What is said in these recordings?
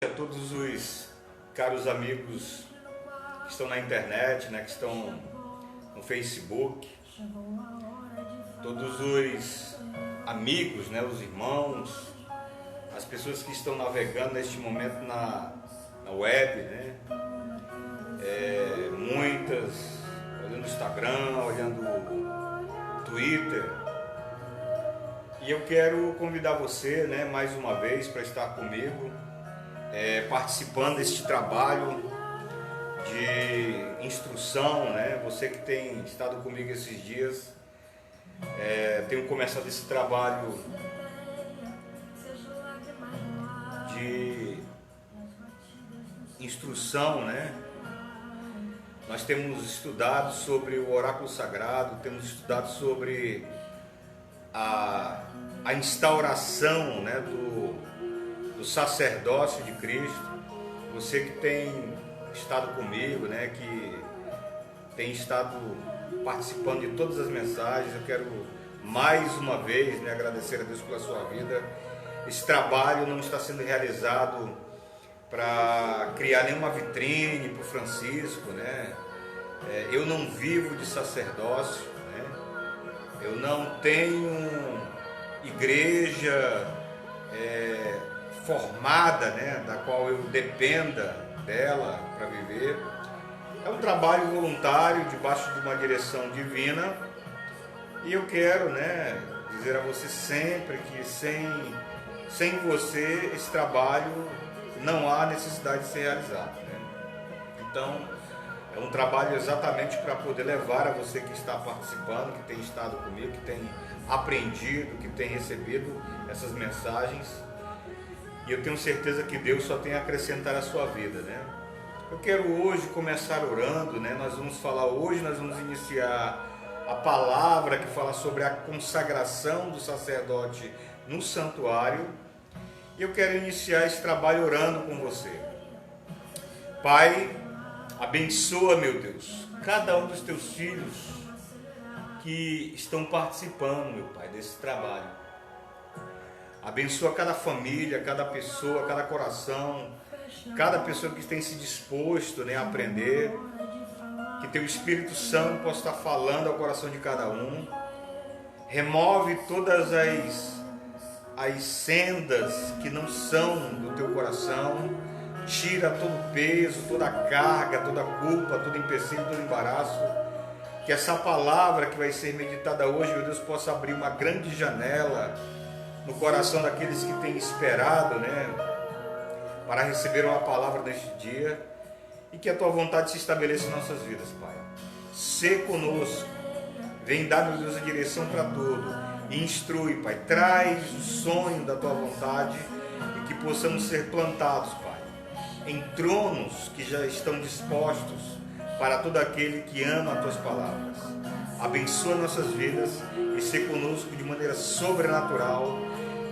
A todos os caros amigos que estão na internet, né, que estão no Facebook, todos os amigos, né, os irmãos, as pessoas que estão navegando neste momento na web, né, muitas olhando o Instagram, olhando o Twitter. E eu quero convidar você, né, mais uma vez para estar comigo, participando deste trabalho de instrução, né? Você que tem estado comigo esses dias, tenho começado esse trabalho de instrução, né? Nós temos estudado sobre o oráculo sagrado, temos estudado sobre a instauração, né, do sacerdócio de Cristo. Você que tem estado comigo, né, que tem estado participando de todas as mensagens, eu quero mais uma vez, né, agradecer a Deus pela sua vida. Esse trabalho não está sendo realizado para criar nenhuma vitrine para o Francisco, né? Eu não vivo de sacerdócio, né? Eu não tenho igreja formada, né, da qual eu dependa dela para viver. É um trabalho voluntário debaixo de uma direção divina, e eu quero, né, dizer a você sempre que sem você esse trabalho não há necessidade de ser realizado, né? Então é um trabalho exatamente para poder levar a você que está participando, que tem estado comigo, que tem aprendido, que tem recebido essas mensagens. E eu tenho certeza que Deus só tem a acrescentar à sua vida, né? Eu quero hoje começar orando, né? Nós vamos iniciar a palavra que fala sobre a consagração do sacerdote no santuário. E eu quero iniciar esse trabalho orando com você. Pai, abençoa, meu Deus, cada um dos teus filhos que estão participando, meu Pai, desse trabalho. Abençoa cada família, cada pessoa, cada coração, cada pessoa que tem se disposto, né, a aprender. Que teu Espírito Santo possa estar falando ao coração de cada um. Remove todas as sendas que não são do teu coração. Tira todo o peso, toda a carga, toda a culpa, todo empecilho, todo embaraço. Que essa palavra que vai ser meditada hoje, meu Deus, possa abrir uma grande janela no coração daqueles que têm esperado, né, para receber uma palavra neste dia, e que a tua vontade se estabeleça em nossas vidas, Pai. Sê conosco, vem dar, meu Deus, a direção para tudo, e instrui, Pai, traz o sonho da tua vontade, e que possamos ser plantados, Pai, em tronos que já estão dispostos para todo aquele que ama as tuas palavras. Abençoa nossas vidas e sê conosco de maneira sobrenatural,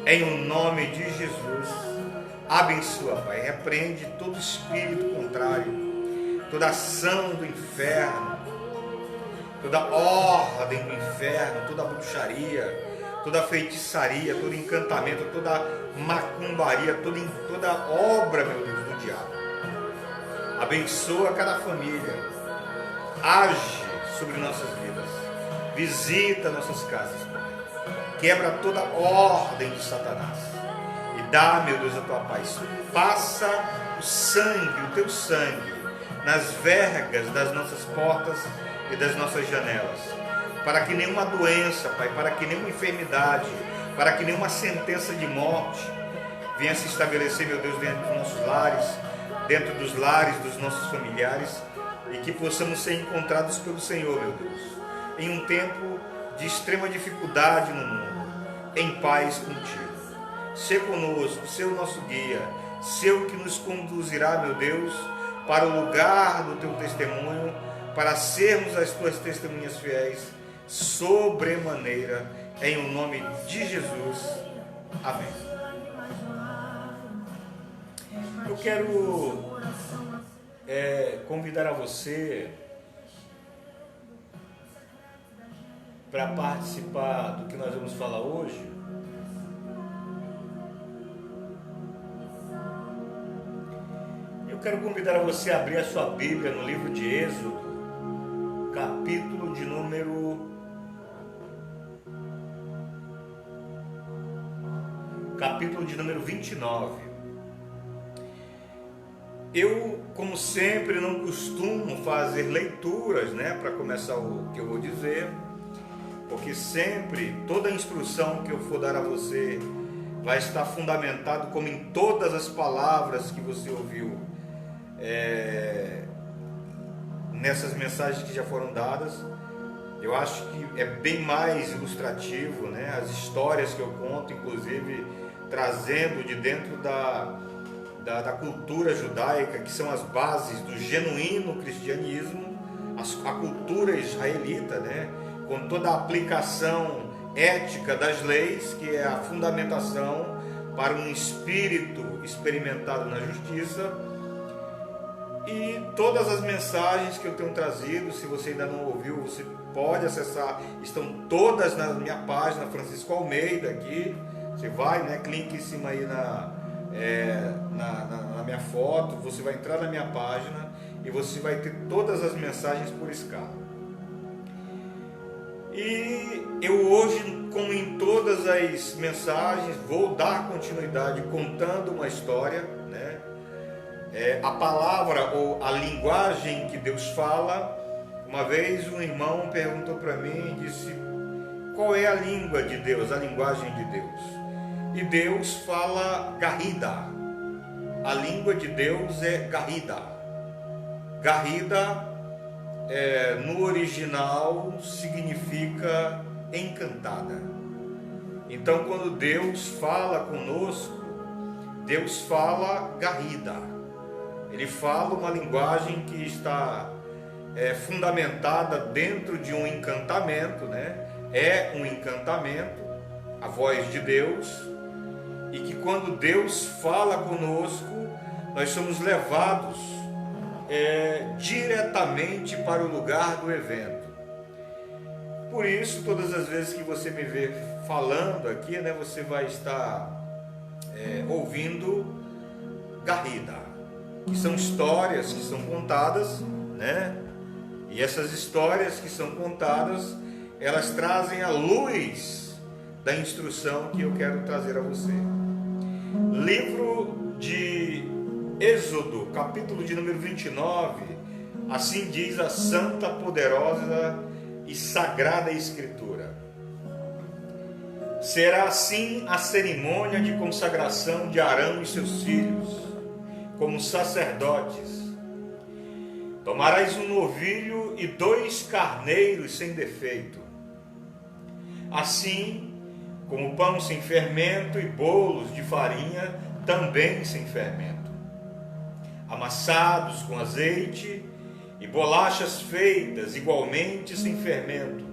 em o nome de Jesus. Abençoa, Pai, repreende todo espírito contrário, toda ação do inferno, toda ordem do inferno, toda bruxaria, toda feitiçaria, todo encantamento, toda macumbaria, toda obra, meu Deus, do diabo. Abençoa cada família, age sobre nossas vidas, visita nossas casas, Pai. Quebra toda ordem de Satanás e dá, meu Deus, a tua paz. Passa o sangue, o teu sangue, nas vergas das nossas portas e das nossas janelas, para que nenhuma doença, Pai, para que nenhuma enfermidade, para que nenhuma sentença de morte venha se estabelecer, meu Deus, dentro dos nossos lares, dentro dos lares dos nossos familiares, e que possamos ser encontrados pelo Senhor, meu Deus, em um tempo de extrema dificuldade no mundo, em paz contigo. Sê conosco, sê o nosso guia, sê o que nos conduzirá, meu Deus, para o lugar do teu testemunho, para sermos as tuas testemunhas fiéis, sobremaneira, em o nome de Jesus. Amém. Eu quero convidar a você para participar do que nós vamos falar hoje. Eu quero convidar você a abrir a sua Bíblia no livro de Êxodo, capítulo de número 29. Eu, como sempre, não costumo fazer leituras, para começar o que eu vou dizer, porque sempre, toda a instrução que eu for dar a você vai estar fundamentado, como em todas as palavras que você ouviu, nessas mensagens que já foram dadas. Eu acho que é bem mais ilustrativo, as histórias que eu conto, inclusive trazendo de dentro da cultura judaica, que são as bases do genuíno cristianismo, a cultura israelita, com toda a aplicação ética das leis, que é a fundamentação para um espírito experimentado na justiça. E todas as mensagens que eu tenho trazido, se você ainda não ouviu, você pode acessar, estão todas na minha página, Francisco Almeida, aqui. Você vai, clica em cima aí na minha foto, você vai entrar na minha página e você vai ter todas as mensagens por escala. E eu hoje, como em todas as mensagens, vou dar continuidade contando uma história, a palavra ou a linguagem que Deus fala. Uma vez um irmão perguntou para mim e disse: qual é a língua de Deus, a linguagem de Deus? E Deus fala Garrida. A língua de Deus é Garrida. Garrida, no original, significa encantada. Então, quando Deus fala conosco, Deus fala Garrida. Ele fala uma linguagem que está fundamentada dentro de um encantamento, É um encantamento, a voz de Deus, e que quando Deus fala conosco, nós somos levados diretamente para o lugar do evento. Por isso, todas as vezes que você me vê falando aqui, você vai estar ouvindo Garrida, que são histórias que são contadas, E essas histórias que são contadas, elas trazem a luz da instrução que eu quero trazer a você. Livro de Êxodo, capítulo de número 29, assim diz a santa, poderosa e sagrada Escritura: será assim a cerimônia de consagração de Arão e seus filhos, como sacerdotes. Tomarás um novilho e 2 carneiros sem defeito, assim como pão sem fermento e bolos de farinha também sem fermento, amassados com azeite, e bolachas feitas igualmente sem fermento,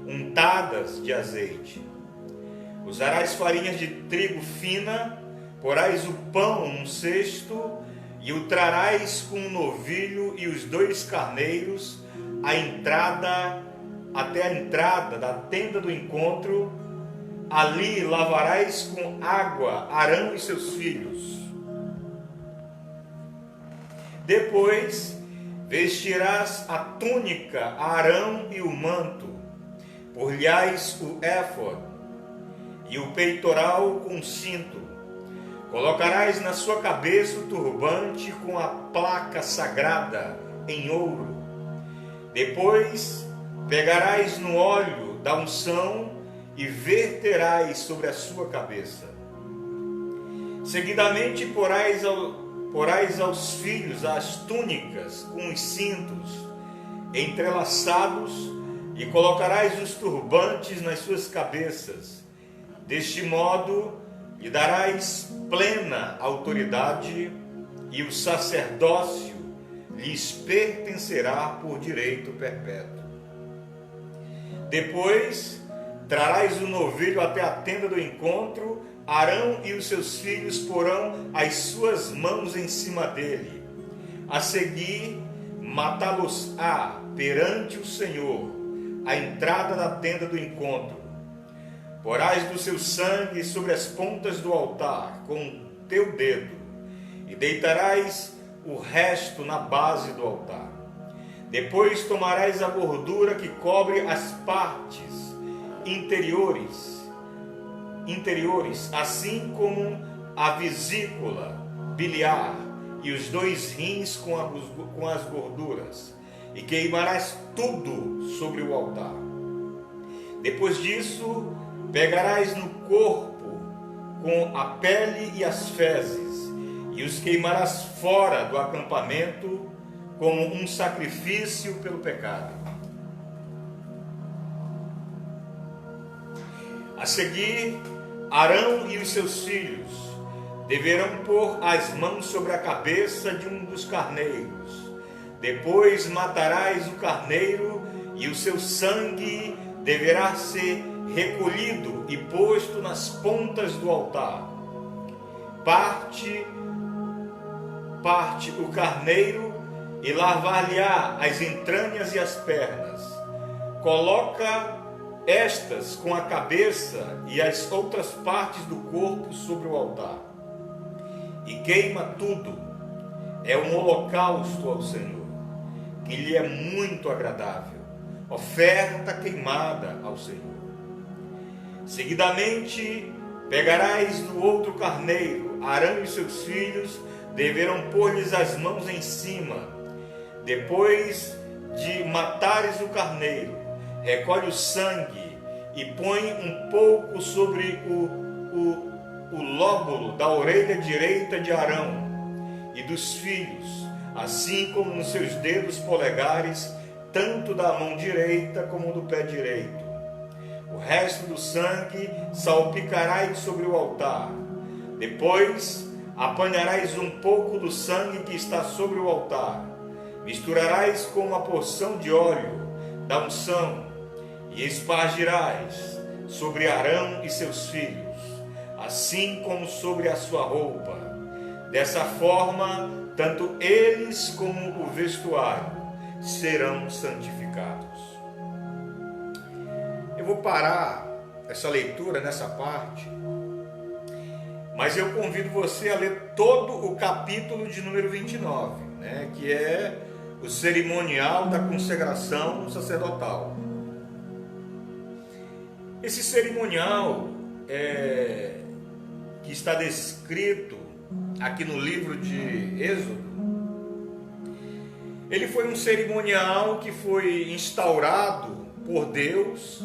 untadas de azeite. Usarás farinhas de trigo fina, porás o pão num cesto, e o trarás com o novilho e os 2 carneiros até a entrada da tenda do encontro. Ali lavarás com água Arão e seus filhos. Depois vestirás a túnica a Arão e o manto, por-lhes o éfode e o peitoral com cinto. Colocarás na sua cabeça o turbante com a placa sagrada em ouro. Depois pegarás no óleo da unção e verterás sobre a sua cabeça. Seguidamente porás aos filhos as túnicas com os cintos entrelaçados e colocarás os turbantes nas suas cabeças. Deste modo lhe darás plena autoridade, e o sacerdócio lhes pertencerá por direito perpétuo. Depois trarás o novilho até a tenda do encontro. Arão e os seus filhos porão as suas mãos em cima dele. A seguir, matá-los-á perante o Senhor, à entrada da tenda do encontro. Porás do seu sangue sobre as pontas do altar com teu dedo, e deitarás o resto na base do altar. Depois tomarás a gordura que cobre as partes interiores, assim como a vesícula biliar e os 2 rins com as gorduras, e queimarás tudo sobre o altar. Depois disso, pegarás no corpo com a pele e as fezes, e os queimarás fora do acampamento como um sacrifício pelo pecado. A seguir, Arão e os seus filhos deverão pôr as mãos sobre a cabeça de um dos carneiros. Depois matarás o carneiro e o seu sangue deverá ser recolhido e posto nas pontas do altar. Parte o carneiro e lavar-lhe-á as entranhas e as pernas. Coloca estas com a cabeça e as outras partes do corpo sobre o altar. E queima tudo. É um holocausto ao Senhor, que lhe é muito agradável. Oferta queimada ao Senhor. Seguidamente, pegarás do outro carneiro. Arão e seus filhos deverão pôr-lhes as mãos em cima. Depois de matares o carneiro, recolhe o sangue e põe um pouco sobre o lóbulo da orelha direita de Arão e dos filhos, assim como nos seus dedos polegares, tanto da mão direita como do pé direito. O resto do sangue salpicarás sobre o altar. Depois apanharás um pouco do sangue que está sobre o altar, misturarás com uma porção de óleo da unção e espargirás sobre Arão e seus filhos, assim como sobre a sua roupa. Dessa forma, tanto eles como o vestuário serão santificados. Eu vou parar essa leitura nessa parte, mas eu convido você a ler todo o capítulo de número 29, que é o cerimonial da consagração sacerdotal. Esse cerimonial que está descrito aqui no livro de Êxodo, ele foi um cerimonial que foi instaurado por Deus,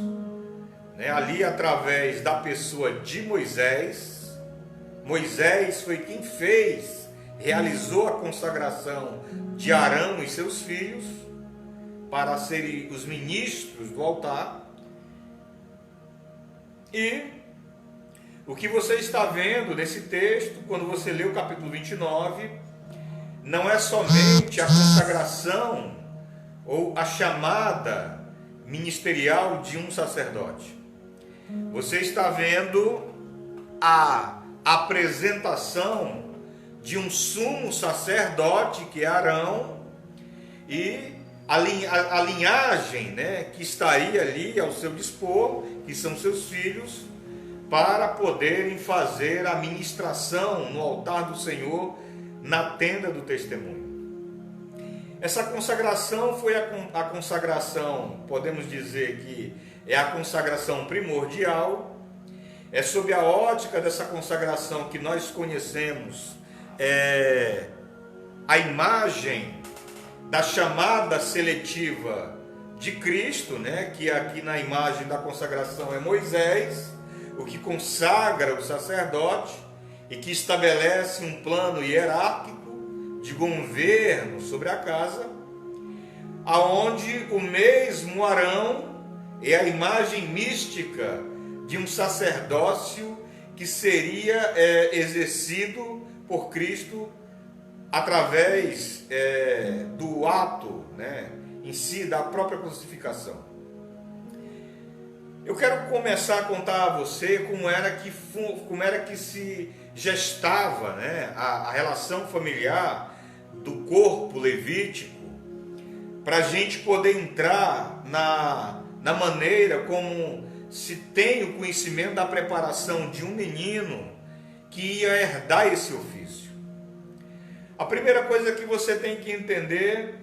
ali através da pessoa de Moisés. Moisés foi quem realizou a consagração de Arão e seus filhos para serem os ministros do altar. E o que você está vendo nesse texto, quando você lê o capítulo 29, não é somente a consagração ou a chamada ministerial de um sacerdote. Você está vendo a apresentação de um sumo sacerdote, que é Arão, e a linhagem, que estaria ali ao seu dispor, que são seus filhos, para poderem fazer a ministração no altar do Senhor, na tenda do testemunho. Essa consagração foi a consagração, podemos dizer que é a consagração primordial. É sob a ótica dessa consagração que nós conhecemos a imagem da chamada seletiva de Cristo, que aqui na imagem da consagração é Moisés, o que consagra o sacerdote e que estabelece um plano hierárquico de governo sobre a casa, aonde o mesmo Arão é a imagem mística de um sacerdócio que seria exercido por Cristo através do ato em si, da própria crucificação. Eu quero começar a contar a você como era que se gestava a relação familiar do corpo levítico, para a gente poder entrar na maneira como se tem o conhecimento da preparação de um menino que ia herdar esse ofício. A primeira coisa que você tem que entender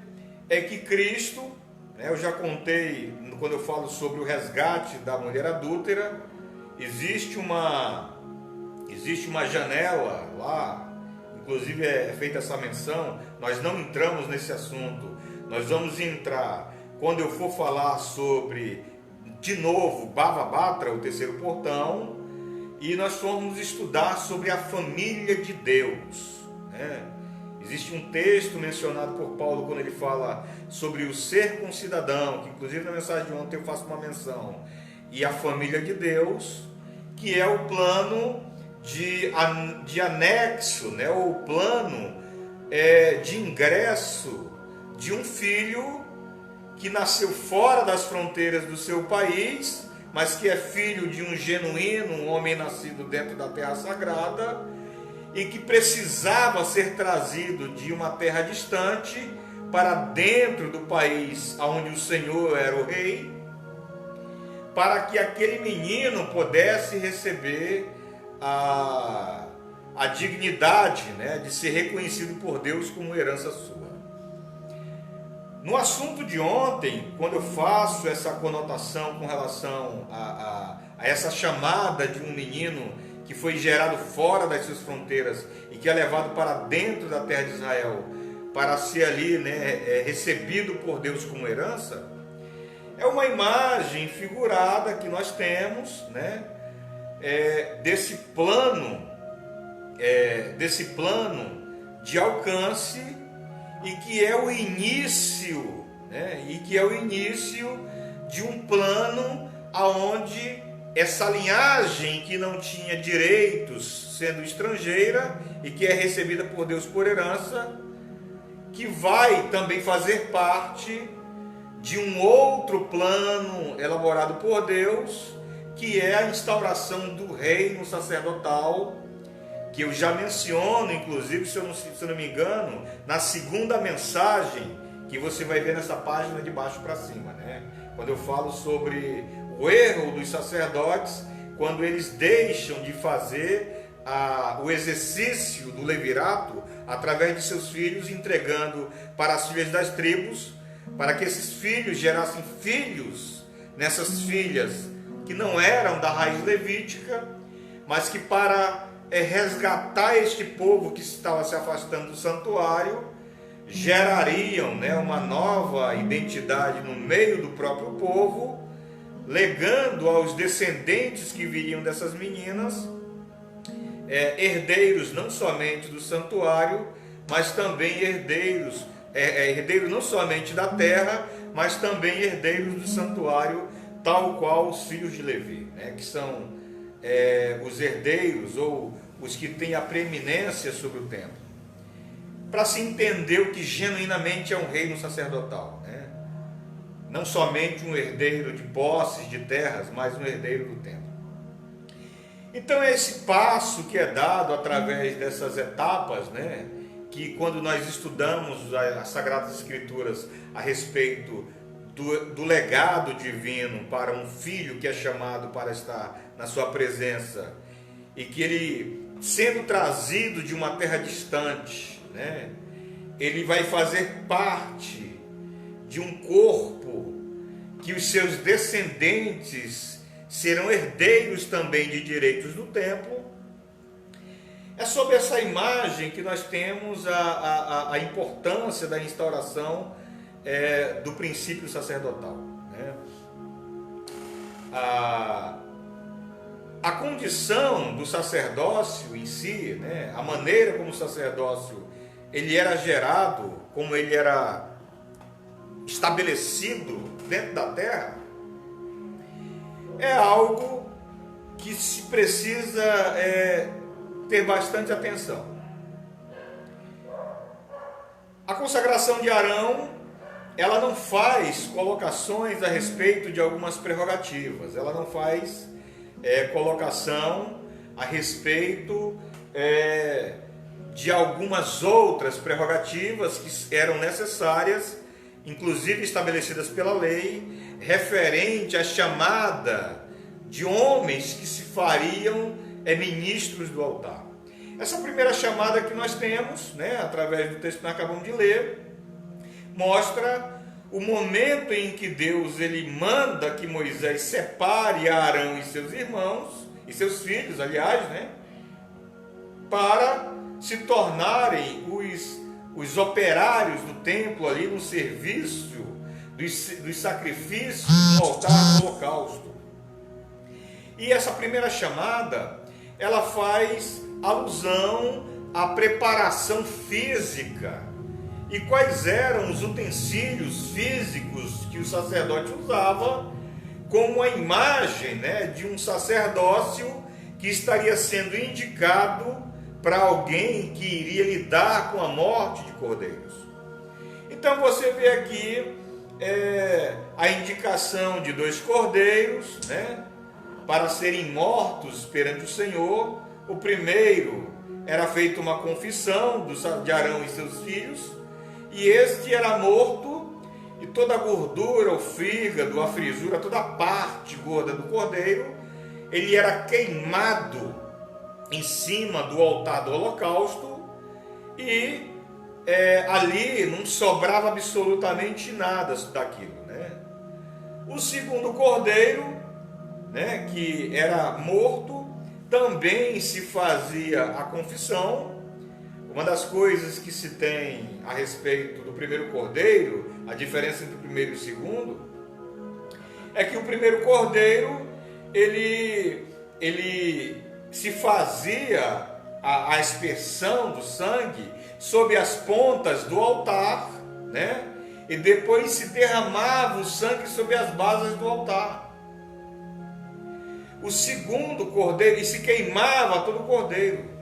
é que Cristo, né, eu já contei quando eu falo sobre o resgate da mulher adúltera, existe uma janela lá, inclusive é feita essa menção, nós não entramos nesse assunto, nós vamos entrar quando eu for falar sobre, de novo, Bava Batra, o terceiro portão, e nós formos estudar sobre a família de Deus, né? Existe um texto mencionado por Paulo quando ele fala sobre o ser concidadão, que inclusive na mensagem de ontem eu faço uma menção, e a família de Deus, que é o plano de anexo, né? O plano de ingresso de um filho que nasceu fora das fronteiras do seu país, mas que é filho de um genuíno, um homem nascido dentro da terra sagrada, e que precisava ser trazido de uma terra distante para dentro do país onde o Senhor era o rei, para que aquele menino pudesse receber a dignidade, né, de ser reconhecido por Deus como herança sua. No assunto de ontem, quando eu faço essa conotação com relação a essa chamada de um menino que foi gerado fora das suas fronteiras e que é levado para dentro da terra de Israel para ser ali, né, recebido por Deus como herança, é uma imagem figurada que nós temos, né, desse plano de alcance, e que é o início, né, de um plano aonde essa linhagem que não tinha direitos, sendo estrangeira e que é recebida por Deus por herança, que vai também fazer parte de um outro plano elaborado por Deus, que é a instauração do reino sacerdotal, que eu já menciono, inclusive, se eu não me engano, na segunda mensagem, que você vai ver nessa página de baixo para cima, né? Quando eu falo sobre o erro dos sacerdotes, quando eles deixam de fazer o exercício do levirato através de seus filhos, entregando para as filhas das tribos, para que esses filhos gerassem filhos nessas filhas que não eram da raiz levítica, mas que para resgatar este povo que estava se afastando do santuário, gerariam, né, uma nova identidade no meio do próprio povo, legando aos descendentes que viriam dessas meninas herdeiros não somente do santuário, mas também herdeiros não somente da terra, mas também herdeiros do santuário, tal qual os filhos de Levi, né, que são os herdeiros ou os que têm a preeminência sobre o templo, para se entender o que genuinamente é um reino sacerdotal, né? Não somente um herdeiro de posses, de terras, mas um herdeiro do templo. Então é esse passo que é dado através dessas etapas, né, que quando nós estudamos as Sagradas Escrituras a respeito do legado divino para um filho que é chamado para estar na sua presença, e que ele, sendo trazido de uma terra distante, né, ele vai fazer parte de um corpo que os seus descendentes serão herdeiros também de direitos do templo. É sobre essa imagem que nós temos a importância da instauração do princípio sacerdotal, né? A condição do sacerdócio em si, né, a maneira como o sacerdócio ele era gerado, como ele era estabelecido dentro da terra, é algo que se precisa ter bastante atenção. A consagração de Arão, ela não faz colocações a respeito de algumas prerrogativas, ela não faz colocação a respeito de algumas outras prerrogativas que eram necessárias, inclusive estabelecidas pela lei, referente à chamada de homens que se fariam ministros do altar. Essa primeira chamada que nós temos, né, através do texto que nós acabamos de ler, mostra o momento em que Deus ele manda que Moisés separe Arão e seus irmãos, e seus filhos, aliás, né, para se tornarem os operários do templo ali no serviço dos sacrifícios no altar do holocausto. E essa primeira chamada, ela faz alusão à preparação física. E quais eram os utensílios físicos que o sacerdote usava, como a imagem, né, de um sacerdócio que estaria sendo indicado para alguém que iria lidar com a morte de cordeiros. Então você vê aqui a indicação de 2 cordeiros, né, para serem mortos perante o Senhor. O primeiro era feita uma confissão de Arão e seus filhos, e este era morto, e toda a gordura, o fígado, a frisura, toda a parte gorda do cordeiro, ele era queimado em cima do altar do holocausto, e ali não sobrava absolutamente nada daquilo, né? O segundo cordeiro, né, que era morto, também se fazia a confissão. Uma das coisas que se tem a respeito do primeiro cordeiro, a diferença entre o primeiro e o segundo, é que o primeiro cordeiro, ele se fazia a aspersão do sangue sob as pontas do altar, né? E depois se derramava o sangue sobre as bases do altar. O segundo cordeiro, e se queimava todo o cordeiro.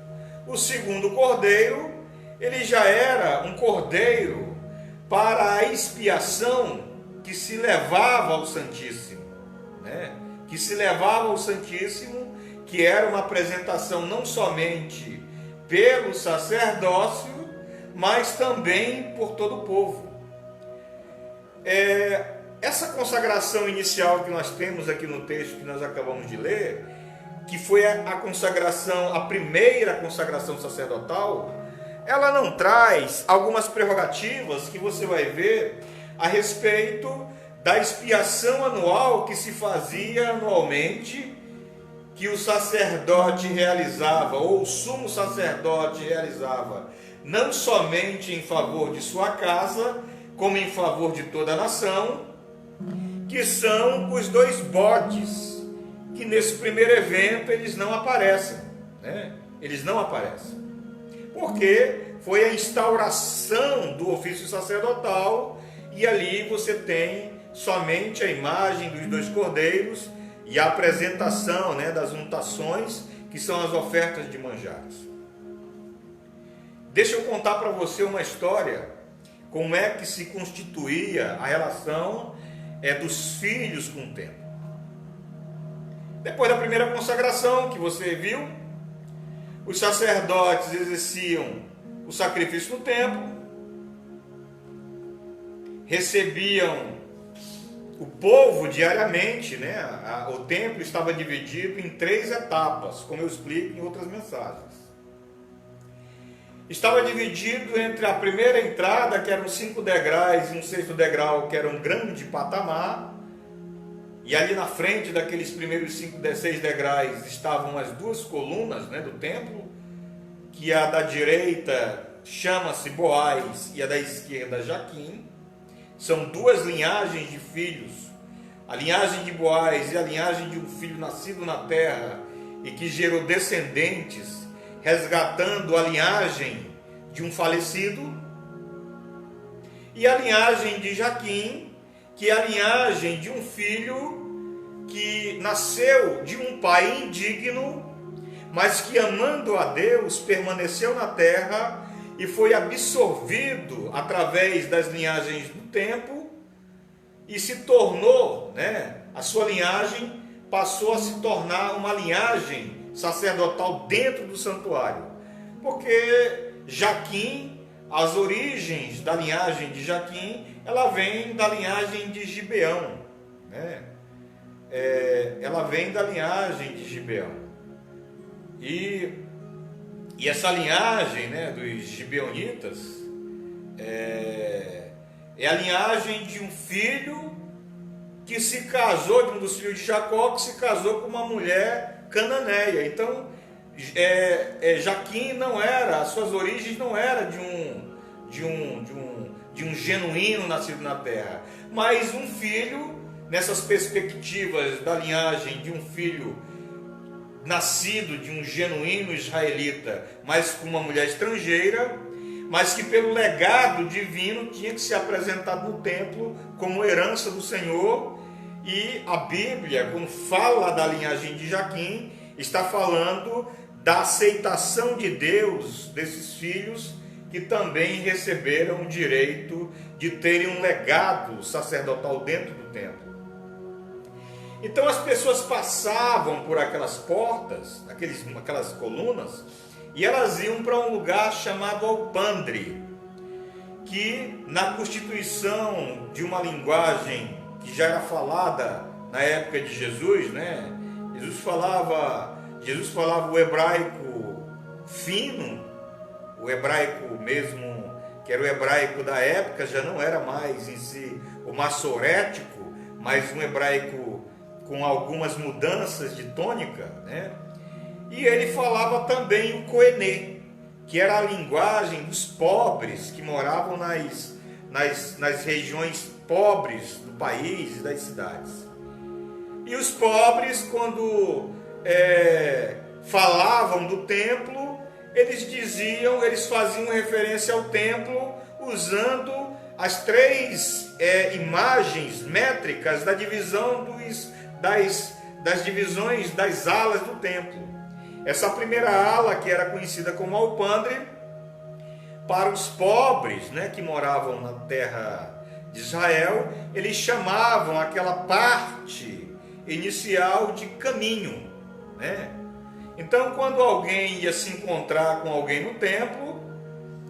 O segundo cordeiro, ele já era um cordeiro para a expiação que se levava ao Santíssimo, né? Que se levava ao Santíssimo, que era uma apresentação não somente pelo sacerdócio, mas também por todo o povo. Essa consagração inicial que nós temos aqui no texto que nós acabamos de ler, que foi a consagração, a primeira consagração sacerdotal, ela não traz algumas prerrogativas que você vai ver a respeito da expiação anual que se fazia anualmente, que o sacerdote realizava, ou o sumo sacerdote realizava, não somente em favor de sua casa, como em favor de toda a nação, que são os 2 bodes, que nesse primeiro evento eles não aparecem, né? Eles não aparecem, porque foi a instauração do ofício sacerdotal, e ali você tem somente a imagem dos 2 cordeiros e a apresentação, né, das untações, que são as ofertas de manjares. Deixa eu contar para você uma história, como é que se constituía a relação dos filhos com o templo. Depois da primeira consagração que você viu, os sacerdotes exerciam o sacrifício no templo, recebiam o povo diariamente, né? O templo estava dividido em 3 etapas, como eu explico em outras mensagens. Estava dividido entre a primeira entrada, que eram 5 degraus, e um 6º degrau, que era um grande patamar, e ali na frente daqueles primeiros 6 degraus estavam as 2 colunas, né, do templo, que a da direita chama-se Boaz e a da esquerda Jaquim. São 2 linhagens de filhos, a linhagem de Boaz e a linhagem de um filho nascido na terra e que gerou descendentes, resgatando a linhagem de um falecido, e a linhagem de Jaquim, que é a linhagem de um filho que nasceu de um pai indigno, mas que, amando a Deus, permaneceu na terra e foi absorvido através das linhagens do tempo e se tornou, né, a sua linhagem passou a se tornar uma linhagem sacerdotal dentro do santuário, porque Jaquim, as origens da linhagem de Jaquim, ela vem da linhagem de Gibeão, né? Ela vem da linhagem de Gibeão. E E essa linhagem, né, dos gibeonitas é a linhagem de um filho que se casou, de um dos filhos de Jacó, que se casou com uma mulher cananeia. Então, Jaquim não era, as suas origens não era de um genuíno nascido na terra, mas um filho, nessas perspectivas da linhagem de um filho nascido de um genuíno israelita, mas com uma mulher estrangeira, mas que pelo legado divino tinha que ser apresentado no templo como herança do Senhor. E a Bíblia, quando fala da linhagem de Jaquim, está falando da aceitação de Deus desses filhos que também receberam o direito de terem um legado sacerdotal dentro do templo. Então as pessoas passavam por aquelas portas, aquelas colunas, e elas iam para um lugar chamado alpendre, que na constituição de uma linguagem que já era falada na época de Jesus, né? Jesus falava o hebraico fino, o hebraico mesmo, que era o hebraico da época, já não era mais em si o massorético, mas um hebraico com algumas mudanças de tônica, né? E ele falava também o coenê, que era a linguagem dos pobres que moravam nas regiões pobres do país e das cidades. E os pobres, quando falavam do templo, eles faziam referência ao templo usando as três imagens métricas da divisão das divisões das alas do templo. Essa primeira ala, que era conhecida como alpendre, para os pobres, né, que moravam na terra de Israel, eles chamavam aquela parte inicial de caminho, né? Então, quando alguém ia se encontrar com alguém no templo,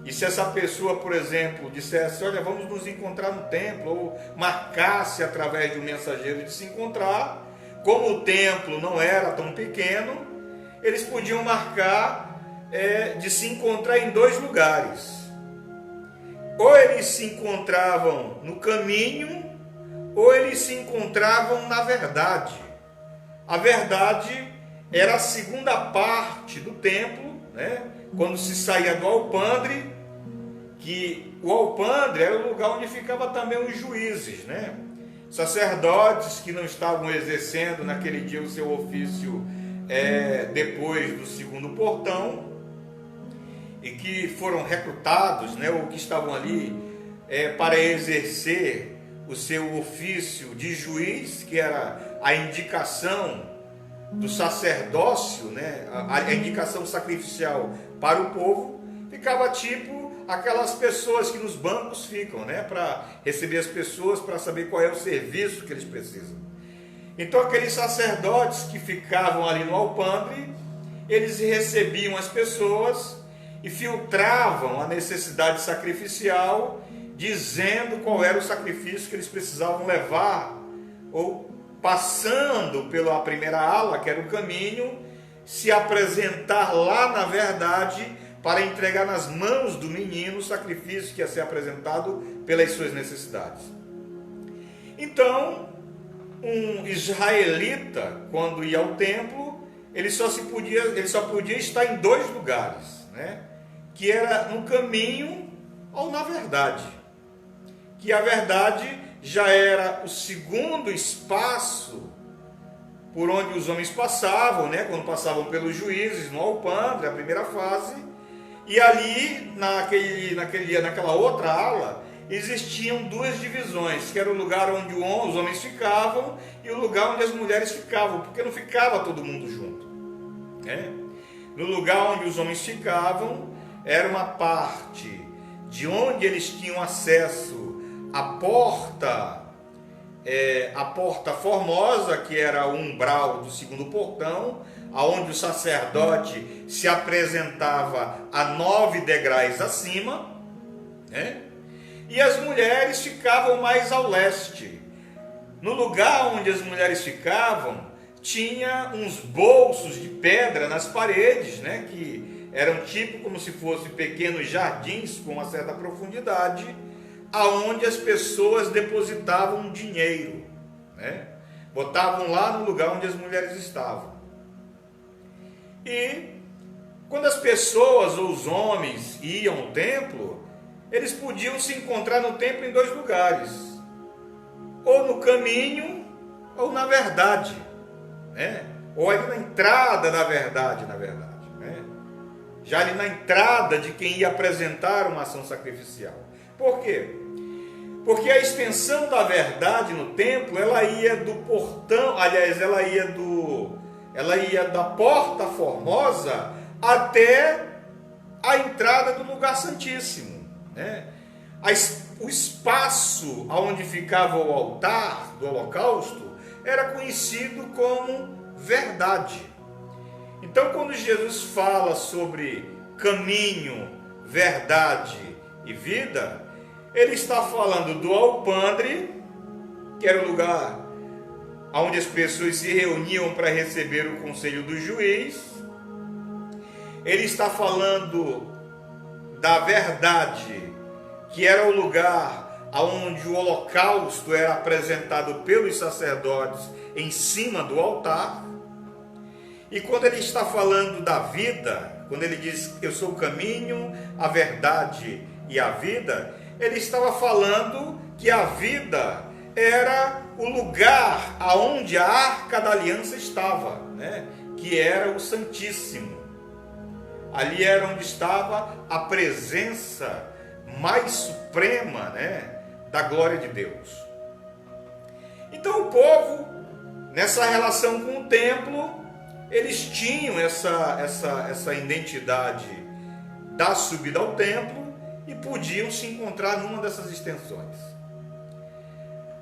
e se essa pessoa, por exemplo, dissesse, olha, vamos nos encontrar no templo, ou marcasse através de um mensageiro de se encontrar, como o templo não era tão pequeno, eles podiam marcar de se encontrar em dois lugares. Ou eles se encontravam no caminho, ou eles se encontravam na verdade. A verdade era a segunda parte do templo, né? Quando se saía do alpendre, que o alpendre era o lugar onde ficava também os juízes, né? Sacerdotes que não estavam exercendo naquele dia o seu ofício depois do segundo portão, e que foram recrutados, né, ou que estavam ali para exercer o seu ofício de juiz, que era a indicação do sacerdócio, né, a indicação sacrificial para o povo, ficava tipo aquelas pessoas que nos bancos ficam, né, para receber as pessoas, para saber qual é o serviço que eles precisam. Então aqueles sacerdotes que ficavam ali no alpendre, eles recebiam as pessoas e filtravam a necessidade sacrificial, dizendo qual era o sacrifício que eles precisavam levar, ou passando pela primeira ala, que era o caminho, se apresentar lá na verdade, para entregar nas mãos do menino o sacrifício que ia ser apresentado pelas suas necessidades. Então, um israelita, quando ia ao templo, ele só podia estar em dois lugares, né? Que era no caminho ou na verdade. Que a verdade já era o segundo espaço por onde os homens passavam, né? Quando passavam pelos juízes, no alpendre, a primeira fase. E ali, naquela outra ala, existiam duas divisões, que era o lugar onde os homens ficavam e o lugar onde as mulheres ficavam, porque não ficava todo mundo junto, né? No lugar onde os homens ficavam, era uma parte de onde eles tinham acesso à porta formosa, que era o umbral do segundo portão, aonde o sacerdote se apresentava a 9 degraus acima, né? E as mulheres ficavam mais ao leste. No lugar onde as mulheres ficavam, tinha uns bolsos de pedra nas paredes, né? Que eram tipo como se fossem pequenos jardins com uma certa profundidade, aonde as pessoas depositavam dinheiro, né? Botavam lá no lugar onde as mulheres estavam. E quando as pessoas ou os homens iam ao templo, eles podiam se encontrar no templo em dois lugares, ou no caminho ou na verdade, né? Ou ali na entrada da verdade, né? Já ali na entrada de quem ia apresentar uma ação sacrificial. Por quê? Porque a extensão da verdade no templo, ela ia do portão, aliás, ela ia da porta formosa até a entrada do lugar santíssimo, né? O espaço onde ficava o altar do holocausto era conhecido como verdade. Então, quando Jesus fala sobre caminho, verdade e vida, ele está falando do alpendre, que era o lugar onde as pessoas se reuniam para receber o conselho do juiz. Ele está falando da verdade, que era o lugar onde o holocausto era apresentado pelos sacerdotes em cima do altar. E quando ele está falando da vida, quando ele diz eu sou o caminho, a verdade e a vida, ele estava falando que a vida era o lugar aonde a Arca da Aliança estava, né? Que era o Santíssimo. Ali era onde estava a presença mais suprema, né, da glória de Deus. Então o povo, nessa relação com o templo, eles tinham essa identidade da subida ao templo e podiam se encontrar numa dessas extensões.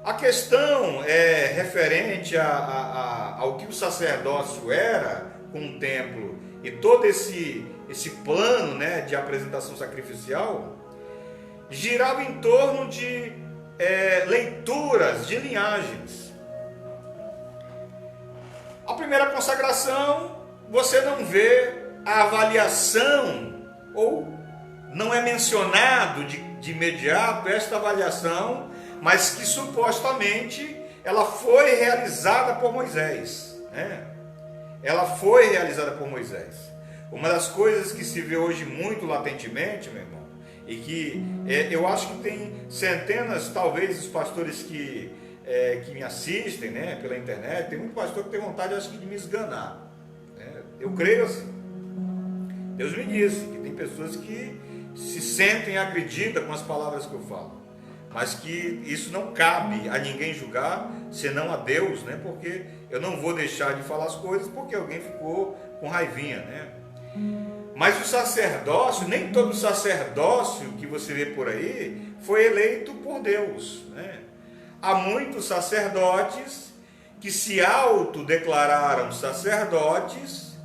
A questão é referente ao que o sacerdócio era com o templo e todo esse plano, né, de apresentação sacrificial, girava em torno de leituras de linhagens. A primeira consagração, você não vê a avaliação, ou não é mencionado de imediato esta avaliação, mas que supostamente ela foi realizada por Moisés, né? Ela foi realizada por Moisés. Uma das coisas que se vê hoje muito latentemente, meu irmão, e que eu acho que tem centenas, talvez, os pastores que me assistem, né, pela internet, tem muito pastor que tem vontade, acho que, de me esganar, né? Eu creio assim. Deus me disse que tem pessoas que se sentem agredidas com as palavras que eu falo, mas que isso não cabe a ninguém julgar, senão a Deus, né? Porque eu não vou deixar de falar as coisas porque alguém ficou com raivinha, né? Mas o sacerdócio, nem todo sacerdócio que você vê por aí foi eleito por Deus, né? Há muitos sacerdotes que se autodeclararam sacerdotes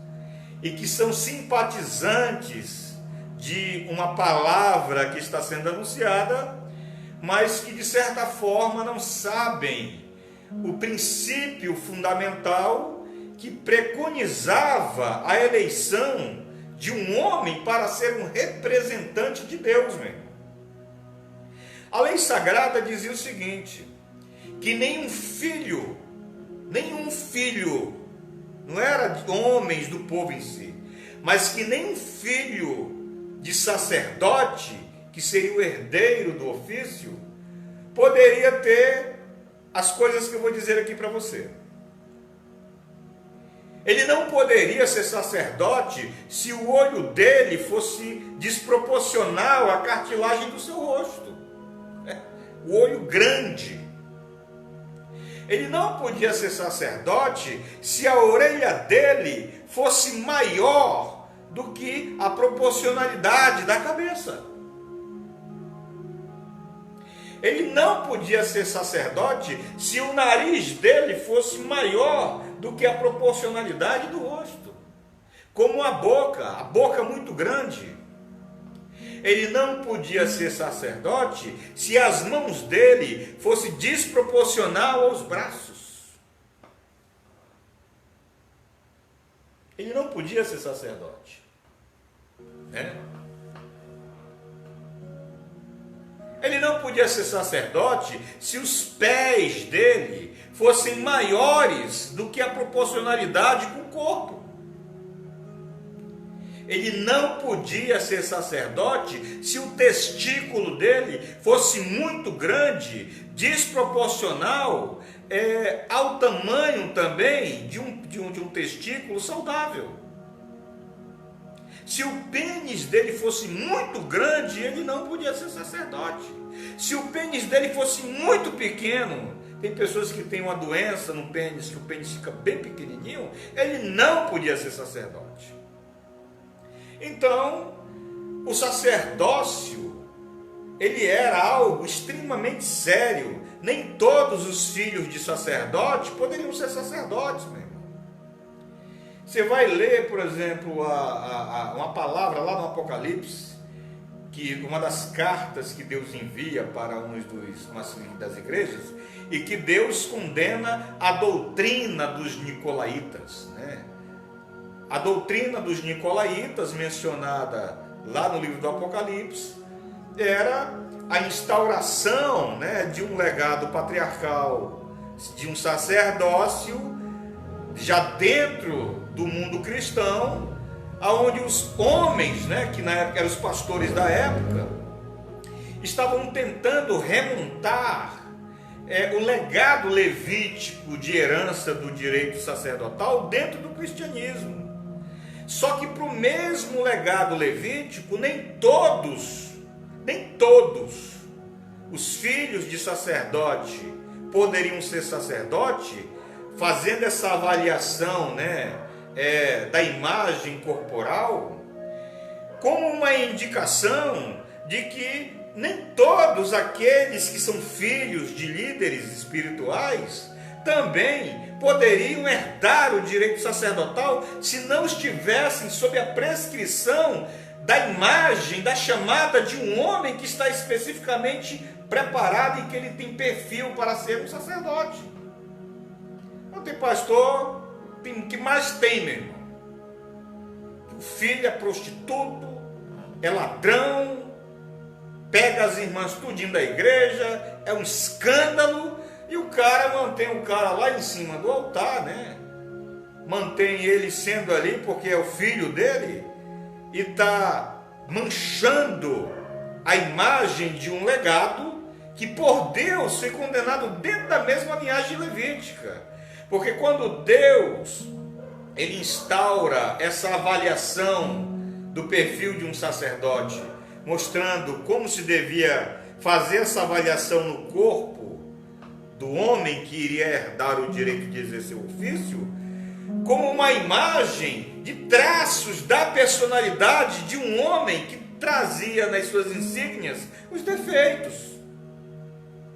e que são simpatizantes de uma palavra que está sendo anunciada, mas que de certa forma não sabem o princípio fundamental que preconizava a eleição de um homem para ser um representante de Deus mesmo. A lei sagrada dizia o seguinte, que nenhum filho, não era de homens do povo em si, mas que nenhum filho de sacerdote, que seria o herdeiro do ofício, poderia ter as coisas que eu vou dizer aqui para você. Ele não poderia ser sacerdote se o olho dele fosse desproporcional à cartilagem do seu rosto. O olho grande. Ele não podia ser sacerdote se a orelha dele fosse maior do que a proporcionalidade da cabeça. Ele não podia ser sacerdote se o nariz dele fosse maior do que a proporcionalidade do rosto. Como a boca muito grande. Ele não podia ser sacerdote se as mãos dele fossem desproporcional aos braços. Ele não podia ser sacerdote. né? Ele não podia ser sacerdote se os pés dele fossem maiores do que a proporcionalidade com o corpo. Ele não podia ser sacerdote se o testículo dele fosse muito grande, desproporcional ao tamanho também de um testículo saudável. Se o pênis dele fosse muito grande, ele não podia ser sacerdote. Se o pênis dele fosse muito pequeno, tem pessoas que têm uma doença no pênis, que o pênis fica bem pequenininho, ele não podia ser sacerdote. Então, o sacerdócio, ele era algo extremamente sério. Nem todos os filhos de sacerdote poderiam ser sacerdotes, meu irmão. Você vai ler, por exemplo, uma palavra lá no Apocalipse, que uma das cartas que Deus envia para uma das igrejas, e que Deus condena a doutrina dos nicolaítas, né? A doutrina dos nicolaítas, mencionada lá no livro do Apocalipse, era a instauração, né, de um legado patriarcal, de um sacerdócio, já dentro do mundo cristão, onde os homens, né, que na época eram os pastores da época, estavam tentando remontar o legado levítico de herança do direito sacerdotal dentro do cristianismo. Só que para o mesmo legado levítico, nem todos os filhos de sacerdote poderiam ser sacerdote, fazendo essa avaliação, né, da imagem corporal, como uma indicação de que nem todos aqueles que são filhos de líderes espirituais também poderiam herdar o direito sacerdotal se não estivessem sob a prescrição da imagem, da chamada de um homem que está especificamente preparado e que ele tem perfil para ser um sacerdote. Não tem pastor, que mais tem, meu irmão? O filho é prostituto, é ladrão, pega as irmãs tudinho da igreja, é um escândalo, e o cara mantém o cara lá em cima do altar, né? Mantém ele sendo ali porque é o filho dele, e está manchando a imagem de um legado que por Deus foi condenado dentro da mesma linhagem levítica. Porque quando Deus ele instaura essa avaliação do perfil de um sacerdote, mostrando como se devia fazer essa avaliação no corpo do homem que iria herdar o direito de exercer o ofício, como uma imagem de traços da personalidade de um homem que trazia nas suas insígnias os defeitos.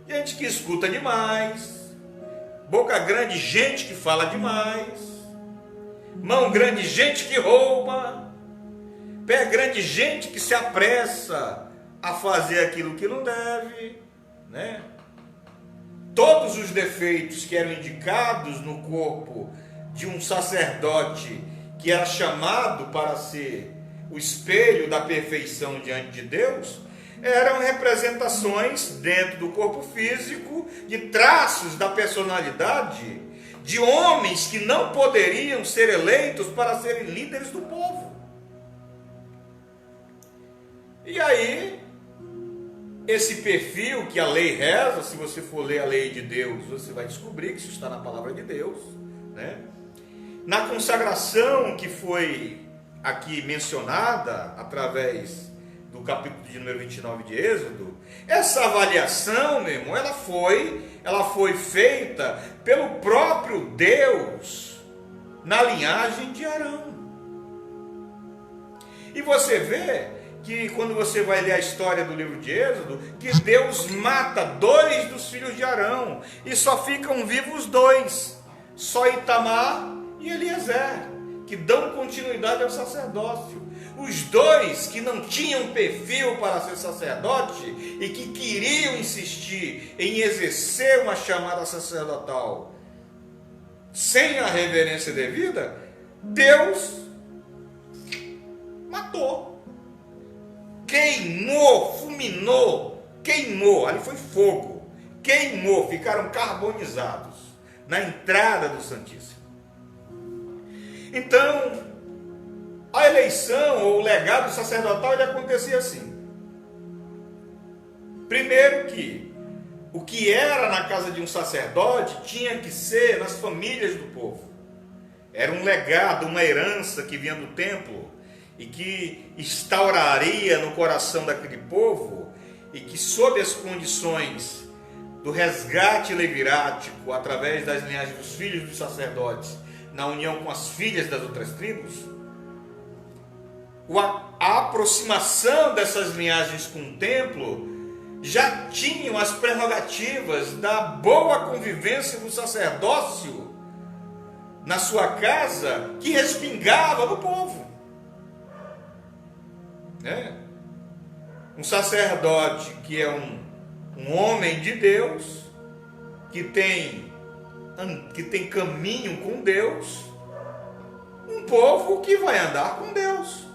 Gente que escuta demais, boca grande, gente que fala demais, mão grande, gente que rouba, pé grande, gente que se apressa a fazer aquilo que não deve, né? Todos os defeitos que eram indicados no corpo de um sacerdote que era chamado para ser o espelho da perfeição diante de Deus, eram representações dentro do corpo físico de traços da personalidade de homens que não poderiam ser eleitos para serem líderes do povo. E aí, esse perfil que a lei reza, se você for ler a lei de Deus, você vai descobrir que isso está na palavra de Deus, né? Na consagração que foi aqui mencionada através do capítulo de número 29 de Êxodo, essa avaliação, meu irmão, ela foi feita pelo próprio Deus na linhagem de Arão. E você vê que quando você vai ler a história do livro de Êxodo, que Deus mata 2 dos filhos de Arão e só ficam vivos 2, só Itamar e Eliezer, que dão continuidade ao sacerdócio. Os 2 que não tinham perfil para ser sacerdote e que queriam insistir em exercer uma chamada sacerdotal sem a reverência devida, Deus matou. queimou, fulminou, queimou, ali foi fogo, queimou, ficaram carbonizados na entrada do Santíssimo. Então, a eleição ou o legado sacerdotal ele acontecia assim. Primeiro que o que era na casa de um sacerdote tinha que ser nas famílias do povo. Era um legado, uma herança que vinha do templo e que instauraria no coração daquele povo e que, sob as condições do resgate levirático através das linhagens dos filhos dos sacerdotes na união com as filhas das outras tribos, a aproximação dessas linhagens com o templo já tinham as prerrogativas da boa convivência do sacerdócio na sua casa, que respingava no povo. Um sacerdote que é um homem de Deus, que tem caminho com Deus, um povo que vai andar com Deus.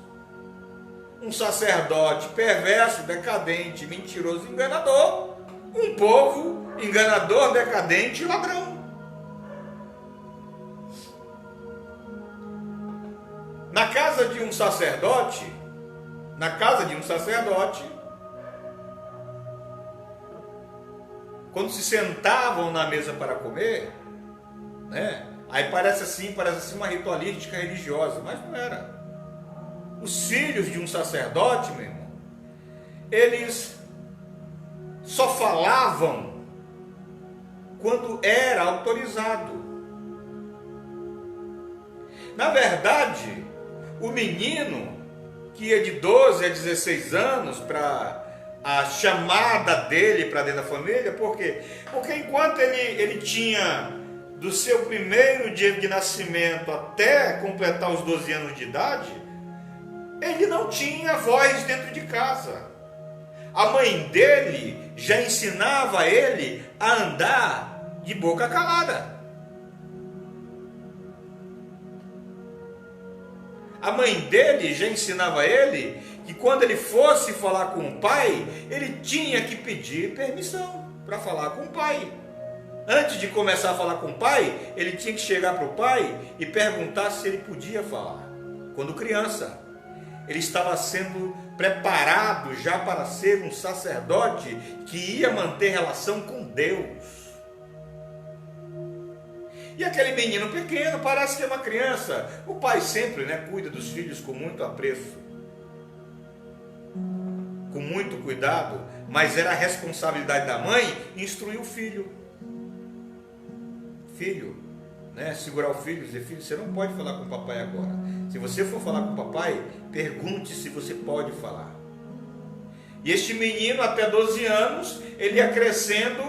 Um sacerdote perverso, decadente, mentiroso, enganador, um povo enganador, decadente e ladrão. Na casa de um sacerdote, quando se sentavam na mesa para comer, aí parece uma ritualística religiosa, mas não era. Os filhos de um sacerdote, meu irmão, eles só falavam quando era autorizado. Na verdade, o menino que ia de 12 a 16 anos para a chamada dele para dentro da família, por quê? Porque enquanto ele tinha do seu primeiro dia de nascimento até completar os 12 anos de idade, ele não tinha voz dentro de casa. A mãe dele já ensinava ele a andar de boca calada. A mãe dele já ensinava ele que quando ele fosse falar com o pai, ele tinha que pedir permissão para falar com o pai. Antes de começar a falar com o pai, ele tinha que chegar para o pai e perguntar se ele podia falar. Quando criança, ele estava sendo preparado já para ser um sacerdote que ia manter relação com Deus. E aquele menino pequeno parece que é uma criança. O pai sempre, cuida dos filhos com muito apreço, com muito cuidado, mas era a responsabilidade da mãe instruir o filho. Segurar o filho e dizer: filho, você não pode falar com o papai agora. Se você for falar com o papai, pergunte se você pode falar. E este menino, até 12 anos, ele ia crescendo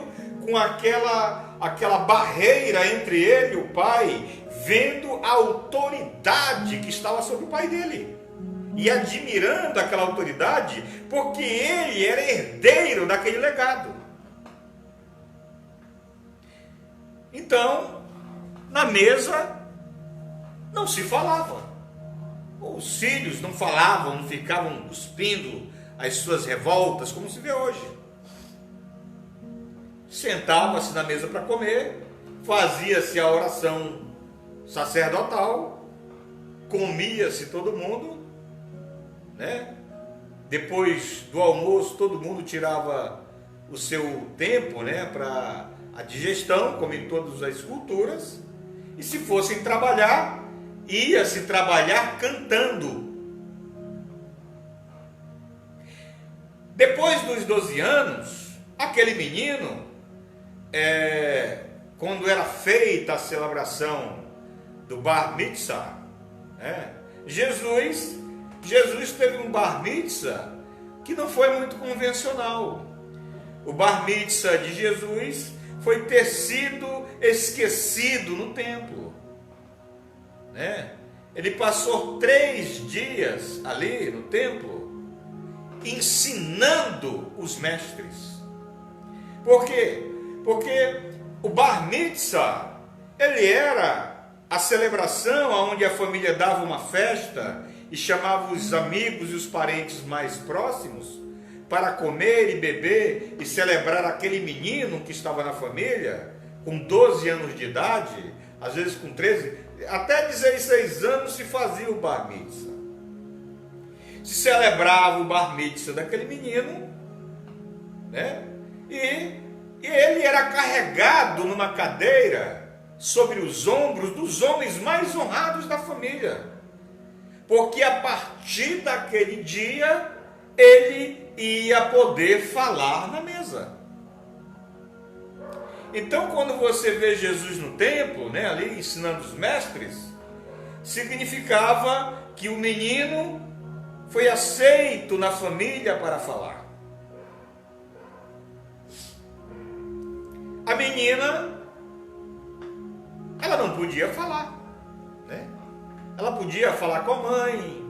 com aquela barreira entre ele e o pai, vendo a autoridade que estava sobre o pai dele e admirando aquela autoridade, porque ele era herdeiro daquele legado. Então, na mesa não se falava. Os filhos não falavam, não ficavam cuspindo as suas revoltas como se vê hoje. Sentava-se na mesa para comer, fazia-se a oração sacerdotal, comia-se todo mundo, Depois do almoço todo mundo tirava o seu tempo, para a digestão, como em todas as culturas, e se fossem trabalhar, ia-se trabalhar cantando. Depois dos 12 anos, aquele menino, quando era feita a celebração do Bar Mitzvah, Jesus teve um Bar Mitzvah que não foi muito convencional. O Bar Mitzvah de Jesus foi ter sido esquecido no templo. Ele passou 3 dias ali no templo ensinando os mestres. Por quê? Porque o Bar Mitzvah, ele era a celebração onde a família dava uma festa e chamava os amigos e os parentes mais próximos para comer e beber e celebrar aquele menino que estava na família, com 12 anos de idade, às vezes com 13, até 16 anos se fazia o bar mitzvah. Se celebrava o bar mitzvah daquele menino, né? E ele era carregado numa cadeira sobre os ombros dos homens mais honrados da família, porque a partir daquele dia ele ia poder falar na mesa. Então, quando você vê Jesus no templo, né, ali ensinando os mestres, significava que o menino foi aceito na família para falar. A menina, ela não podia falar, né? Ela podia falar com a mãe,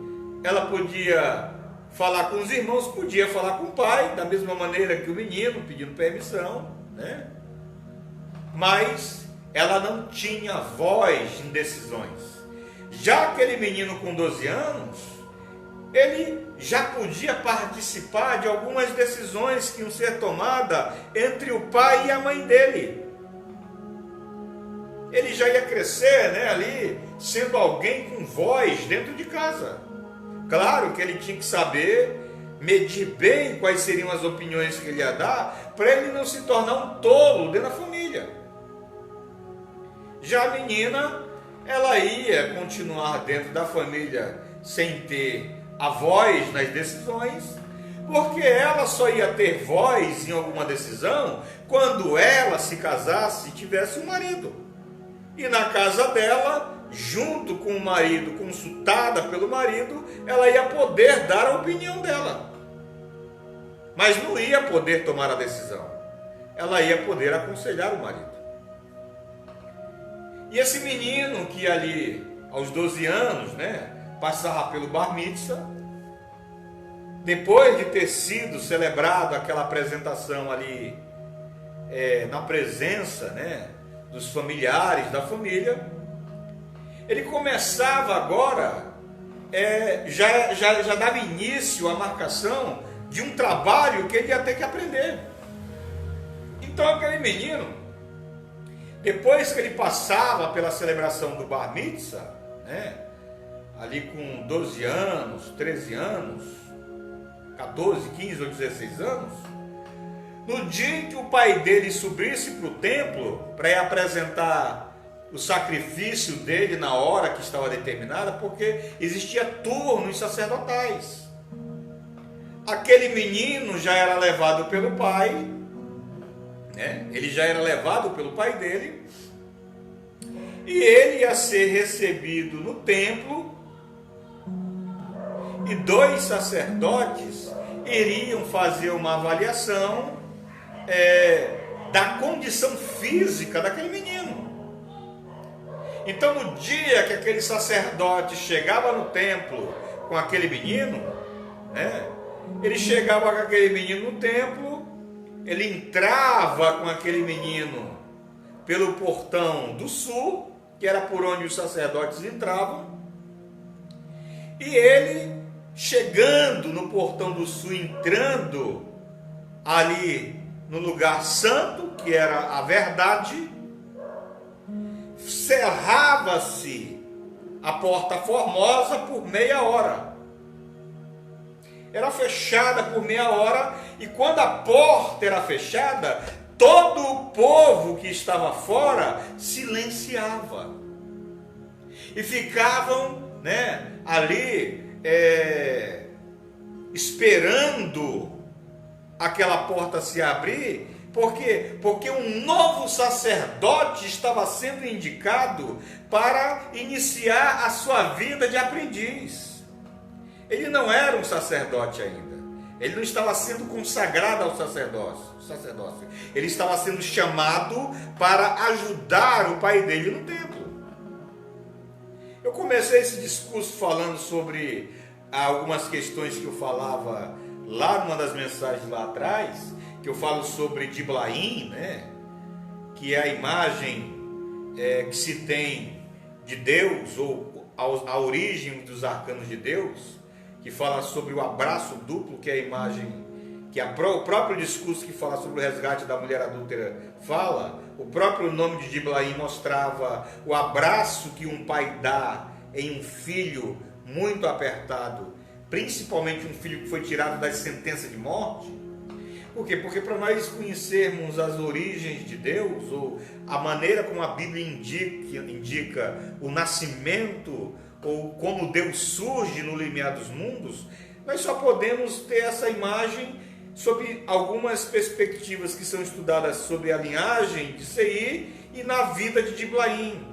ela podia falar com os irmãos, podia falar com o pai, da mesma maneira que o menino, pedindo permissão, né? Mas ela não tinha voz em decisões. Já aquele menino com 12 anos, ele já podia participar de algumas decisões que iam ser tomadas entre o pai e a mãe dele. Ele já ia crescer, né, ali, sendo alguém com voz dentro de casa. Claro que ele tinha que saber medir bem quais seriam as opiniões que ele ia dar, para ele não se tornar um tolo dentro da família. Já a menina, ela ia continuar dentro da família sem ter a voz nas decisões, porque ela só ia ter voz em alguma decisão quando ela se casasse e tivesse um marido. E na casa dela, junto com o marido, consultada pelo marido, ela ia poder dar a opinião dela. Mas não ia poder tomar a decisão. Ela ia poder aconselhar o marido. E esse menino que ali, aos 12 anos, né, passava pelo bar mitzvah, depois de ter sido celebrado aquela apresentação ali, na presença, né, dos familiares da família, ele começava agora, já dava início à marcação de um trabalho que ele ia ter que aprender. Então aquele menino, depois que ele passava pela celebração do bar mitzvah, né, ali com 12 anos, 13 anos, 14, 15 ou 16 anos, no dia em que o pai dele subisse para o templo para ir apresentar o sacrifício dele na hora que estava determinada, porque existia turnos sacerdotais. Aquele menino já era levado pelo pai, né? Ele já era levado pelo pai dele, e ele ia ser recebido no templo, e 2 sacerdotes iriam fazer uma avaliação da condição física daquele menino. Então, no dia que aquele sacerdote chegava no templo com aquele menino, né, ele chegava com aquele menino no templo, ele entrava com aquele menino pelo portão do sul, que era por onde os sacerdotes entravam, e ele, chegando no portão do sul, entrando ali no lugar santo, que era a verdade, cerrava-se a porta formosa por meia hora. Era fechada por meia hora, e quando a porta era fechada, todo o povo que estava fora silenciava. E ficavam, né, ali esperando aquela porta se abrir. Por quê? Porque um novo sacerdote estava sendo indicado para iniciar a sua vida de aprendiz. Ele não era um sacerdote ainda. Ele não estava sendo consagrado ao sacerdócio. Ele estava sendo chamado para ajudar o pai dele no templo. Eu comecei esse discurso falando sobre algumas questões que eu falava lá numa das mensagens lá atrás, que eu falo sobre Diblaim, né? Que é a imagem que se tem de Deus, ou a origem dos arcanos de Deus, que fala sobre o abraço duplo, que é a imagem, que o próprio discurso que fala sobre o resgate da mulher adúltera fala, o próprio nome de Diblaim mostrava o abraço que um pai dá em um filho muito apertado, principalmente um filho que foi tirado da sentença de morte. Por quê? Porque para nós conhecermos as origens de Deus, ou a maneira como a Bíblia indica o nascimento, ou como Deus surge no limiar dos mundos, nós só podemos ter essa imagem sob algumas perspectivas que são estudadas sobre a linhagem de Seir e na vida de Diblaim,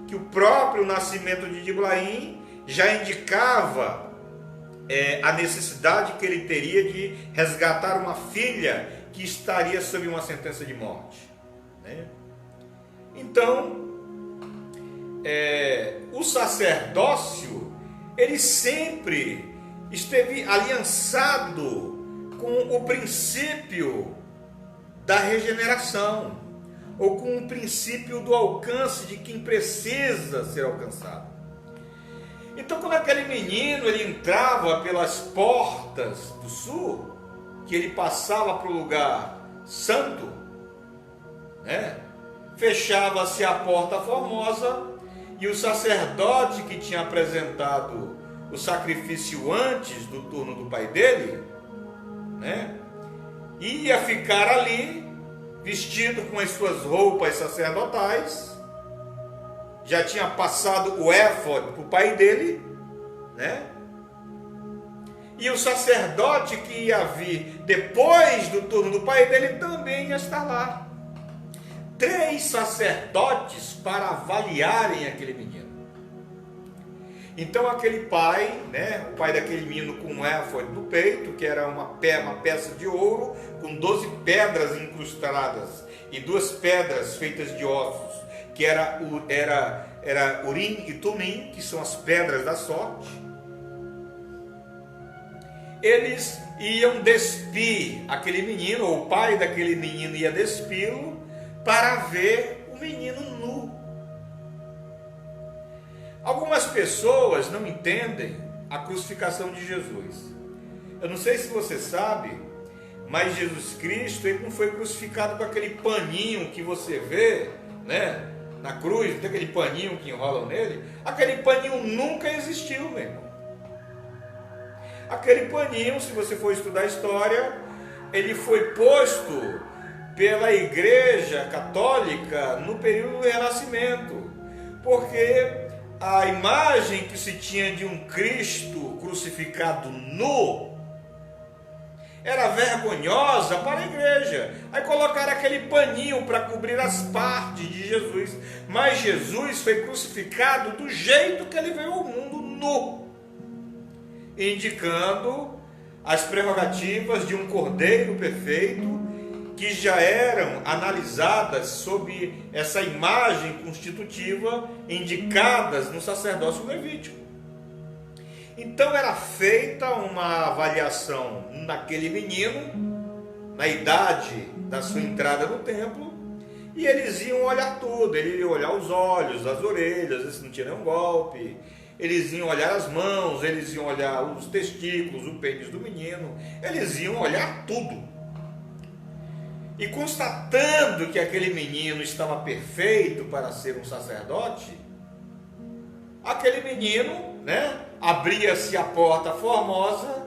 que o próprio nascimento de Diblaim já indicava a necessidade que ele teria de resgatar uma filha que estaria sob uma sentença de morte, né? Então, o sacerdócio, ele sempre esteve aliançado com o princípio da regeneração, ou com o princípio do alcance de quem precisa ser alcançado. Então, quando aquele menino ele entrava pelas portas do sul, que ele passava para o lugar santo, né? Fechava-se a porta formosa e o sacerdote que tinha apresentado o sacrifício antes do turno do pai dele, né, ia ficar ali vestido com as suas roupas sacerdotais. Já tinha passado o éfode para o pai dele, né? E o sacerdote que ia vir depois do turno do pai dele também ia estar lá. 3 sacerdotes para avaliarem aquele menino. Então aquele pai, né, o pai daquele menino com um éfode no peito, que era uma peça de ouro, com 12 pedras incrustadas e 2 pedras feitas de ossos, que era Urim e Tumim, que são as pedras da sorte. Eles iam despir aquele menino, ou o pai daquele menino ia despí-lo, para ver o menino nu. Algumas pessoas não entendem a crucificação de Jesus. Eu não sei se você sabe, mas Jesus Cristo, ele não foi crucificado com aquele paninho que você vê, né, na cruz, não tem aquele paninho que enrolam nele. Aquele paninho nunca existiu, meu irmão. Aquele paninho, se você for estudar a história, ele foi posto pela Igreja Católica no período do Renascimento, porque a imagem que se tinha de um Cristo crucificado nu era vergonhosa para a igreja. Aí colocaram aquele paninho para cobrir as partes de Jesus, mas Jesus foi crucificado do jeito que ele veio ao mundo, nu, indicando as prerrogativas de um cordeiro perfeito, que já eram analisadas sob essa imagem constitutiva indicadas no sacerdócio levítico. Então era feita uma avaliação naquele menino, na idade da sua entrada no templo, e eles iam olhar tudo. Eles iam olhar os olhos, as orelhas, se não tinha nenhum golpe, eles iam olhar as mãos, eles iam olhar os testículos, o pênis do menino, eles iam olhar tudo. E constatando que aquele menino estava perfeito para ser um sacerdote, aquele menino, né, abria-se a porta formosa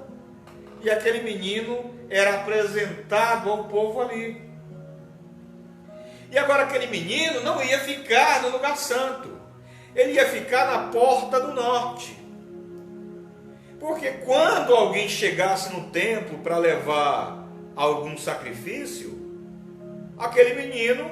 e aquele menino era apresentado ao povo ali. E agora aquele menino não ia ficar no lugar santo, ele ia ficar na porta do norte. Porque quando alguém chegasse no templo para levar algum sacrifício, aquele menino,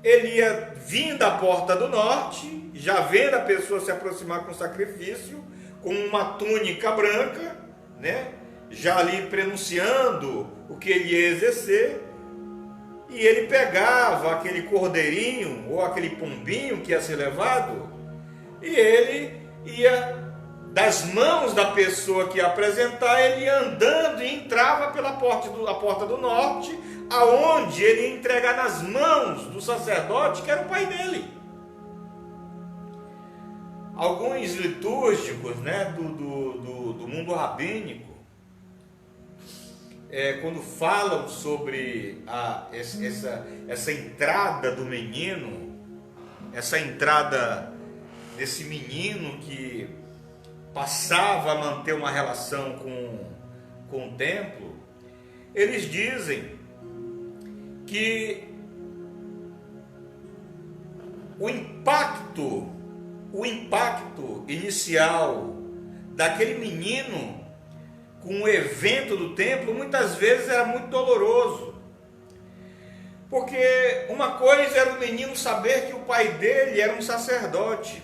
ele ia vir da porta do norte, já vendo a pessoa se aproximar com o sacrifício, com uma túnica branca, né, já ali prenunciando o que ele ia exercer, e ele pegava aquele cordeirinho, ou aquele pombinho que ia ser levado, e ele ia, das mãos da pessoa que ia apresentar, ele ia andando e entrava pela porta do norte, aonde ele ia entregar nas mãos do sacerdote, que era o pai dele. alguns litúrgicos, né, do mundo rabínico, quando falam sobre essa entrada do menino, essa entrada desse menino que passava a manter uma relação com o templo, eles dizem que o impacto inicial daquele menino com o evento do templo muitas vezes era muito doloroso, porque uma coisa era o menino saber que o pai dele era um sacerdote,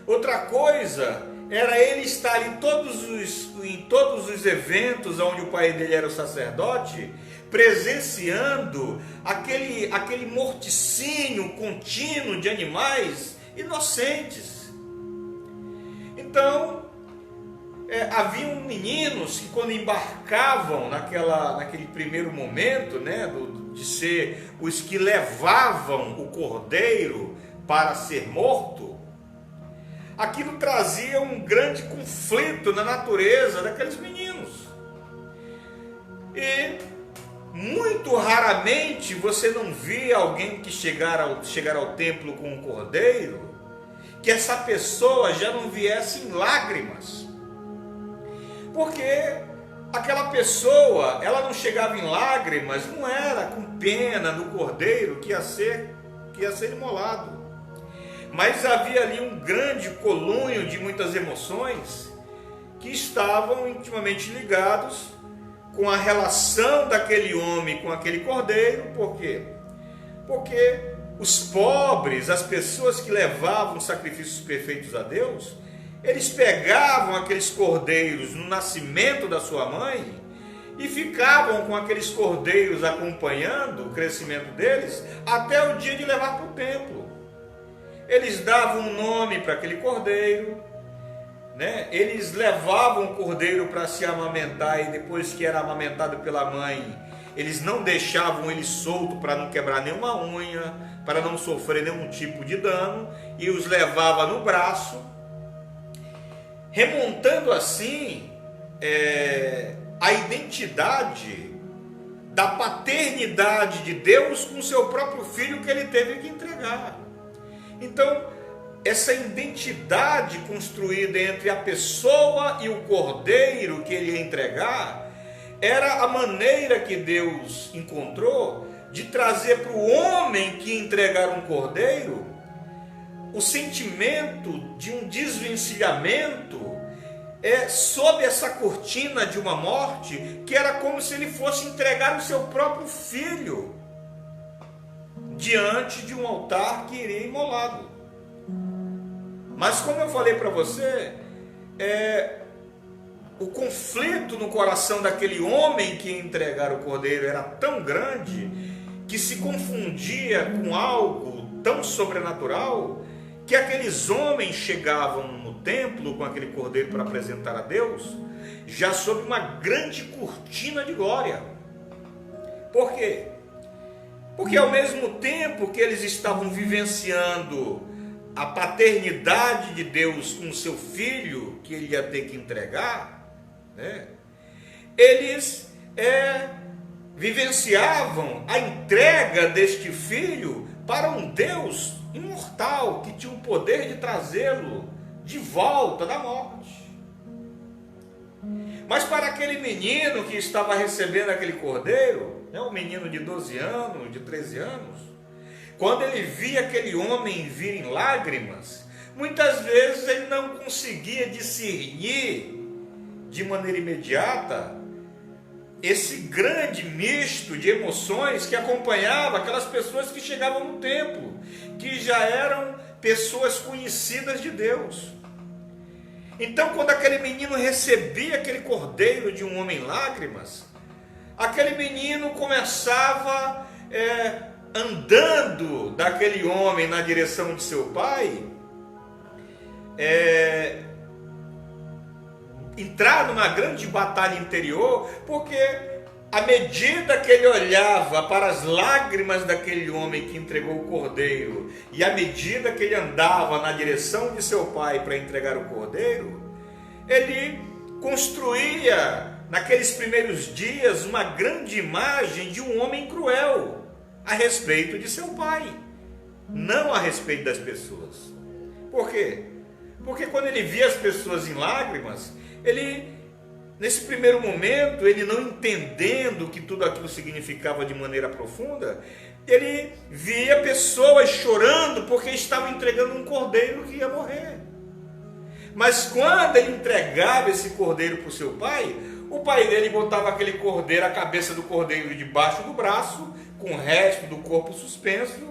outra coisa era ele estar em todos os eventos onde o pai dele era o sacerdote, presenciando aquele morticínio contínuo de animais inocentes. Então, haviam meninos que, quando embarcavam naquele primeiro momento, né, de ser os que levavam o cordeiro para ser morto, aquilo trazia um grande conflito na natureza daqueles meninos. E muito raramente você não via alguém que chegar ao templo com um cordeiro, que essa pessoa já não viesse em lágrimas. Porque aquela pessoa, ela não chegava em lágrimas, não era com pena do cordeiro que ia ser imolado. Mas havia ali um grande colunho de muitas emoções que estavam intimamente ligados com a relação daquele homem com aquele cordeiro. Por quê? Porque os pobres, as pessoas que levavam sacrifícios perfeitos a Deus, eles pegavam aqueles cordeiros no nascimento da sua mãe e ficavam com aqueles cordeiros acompanhando o crescimento deles até o dia de levar para o templo. Eles davam um nome para aquele cordeiro, né? Eles levavam o cordeiro para se amamentar, e depois que era amamentado pela mãe, eles não deixavam ele solto para não quebrar nenhuma unha, para não sofrer nenhum tipo de dano, e os levava no braço, remontando assim a identidade da paternidade de Deus com o seu próprio filho que ele teve que entregar. Então, essa identidade construída entre a pessoa e o cordeiro que ele ia entregar, era a maneira que Deus encontrou de trazer para o homem que ia entregar um cordeiro o sentimento de um desvencilhamento sob essa cortina de uma morte, que era como se ele fosse entregar o seu próprio filho diante de um altar que iria imolado. Mas como eu falei para você, o conflito no coração daquele homem que ia entregar o cordeiro era tão grande que se confundia com algo tão sobrenatural, que aqueles homens chegavam no templo com aquele cordeiro para apresentar a Deus, já sob uma grande cortina de glória. Por quê? Porque ao mesmo tempo que eles estavam vivenciando a paternidade de Deus com o seu filho, que ele ia ter que entregar, né, eles vivenciavam a entrega deste filho para um Deus imortal, que tinha o poder de trazê-lo de volta da morte. Mas para aquele menino que estava recebendo aquele cordeiro, um menino de 12 anos, de 13 anos, quando ele via aquele homem vir em lágrimas, muitas vezes ele não conseguia discernir de maneira imediata esse grande misto de emoções que acompanhava aquelas pessoas que chegavam no templo, que já eram pessoas conhecidas de Deus. Então, quando aquele menino recebia aquele cordeiro de um homem em lágrimas, aquele menino começava andando daquele homem na direção de seu pai, entrar numa grande batalha interior, porque à medida que ele olhava para as lágrimas daquele homem que entregou o cordeiro, e à medida que ele andava na direção de seu pai para entregar o cordeiro, ele construía, naqueles primeiros dias, uma grande imagem de um homem cruel a respeito de seu pai, não a respeito das pessoas. Por quê? Porque quando ele via as pessoas em lágrimas, nesse primeiro momento, ele não entendendo o que tudo aquilo significava de maneira profunda, ele via pessoas chorando porque estavam entregando um cordeiro que ia morrer. Mas quando ele entregava esse cordeiro para o seu pai, o pai dele botava aquele cordeiro, a cabeça do cordeiro debaixo do braço, com o resto do corpo suspenso,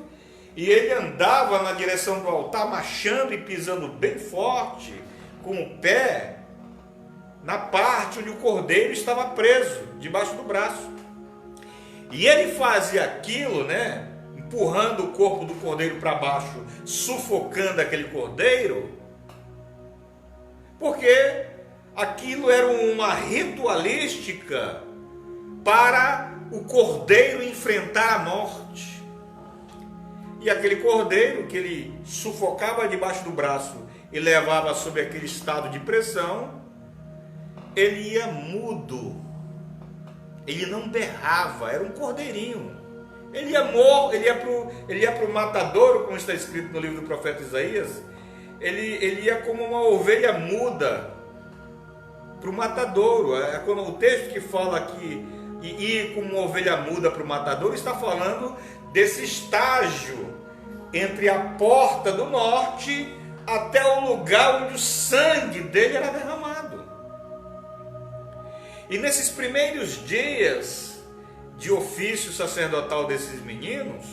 e ele andava na direção do altar, marchando e pisando bem forte, com o pé na parte onde o cordeiro estava preso, debaixo do braço. E ele fazia aquilo, né, empurrando o corpo do cordeiro para baixo, sufocando aquele cordeiro, porque aquilo era uma ritualística para o cordeiro enfrentar a morte. E aquele cordeiro que ele sufocava debaixo do braço e levava sob aquele estado de pressão, ele ia mudo, ele não berrava, era um cordeirinho. Ele ia para o matadouro, como está escrito no livro do profeta Isaías. Ele ia como uma ovelha muda para o matadouro. Quando o texto que fala aqui ir como uma ovelha muda para o matadouro, está falando desse estágio entre a porta do norte até o lugar onde o sangue dele era derramado. E nesses primeiros dias de ofício sacerdotal desses meninos,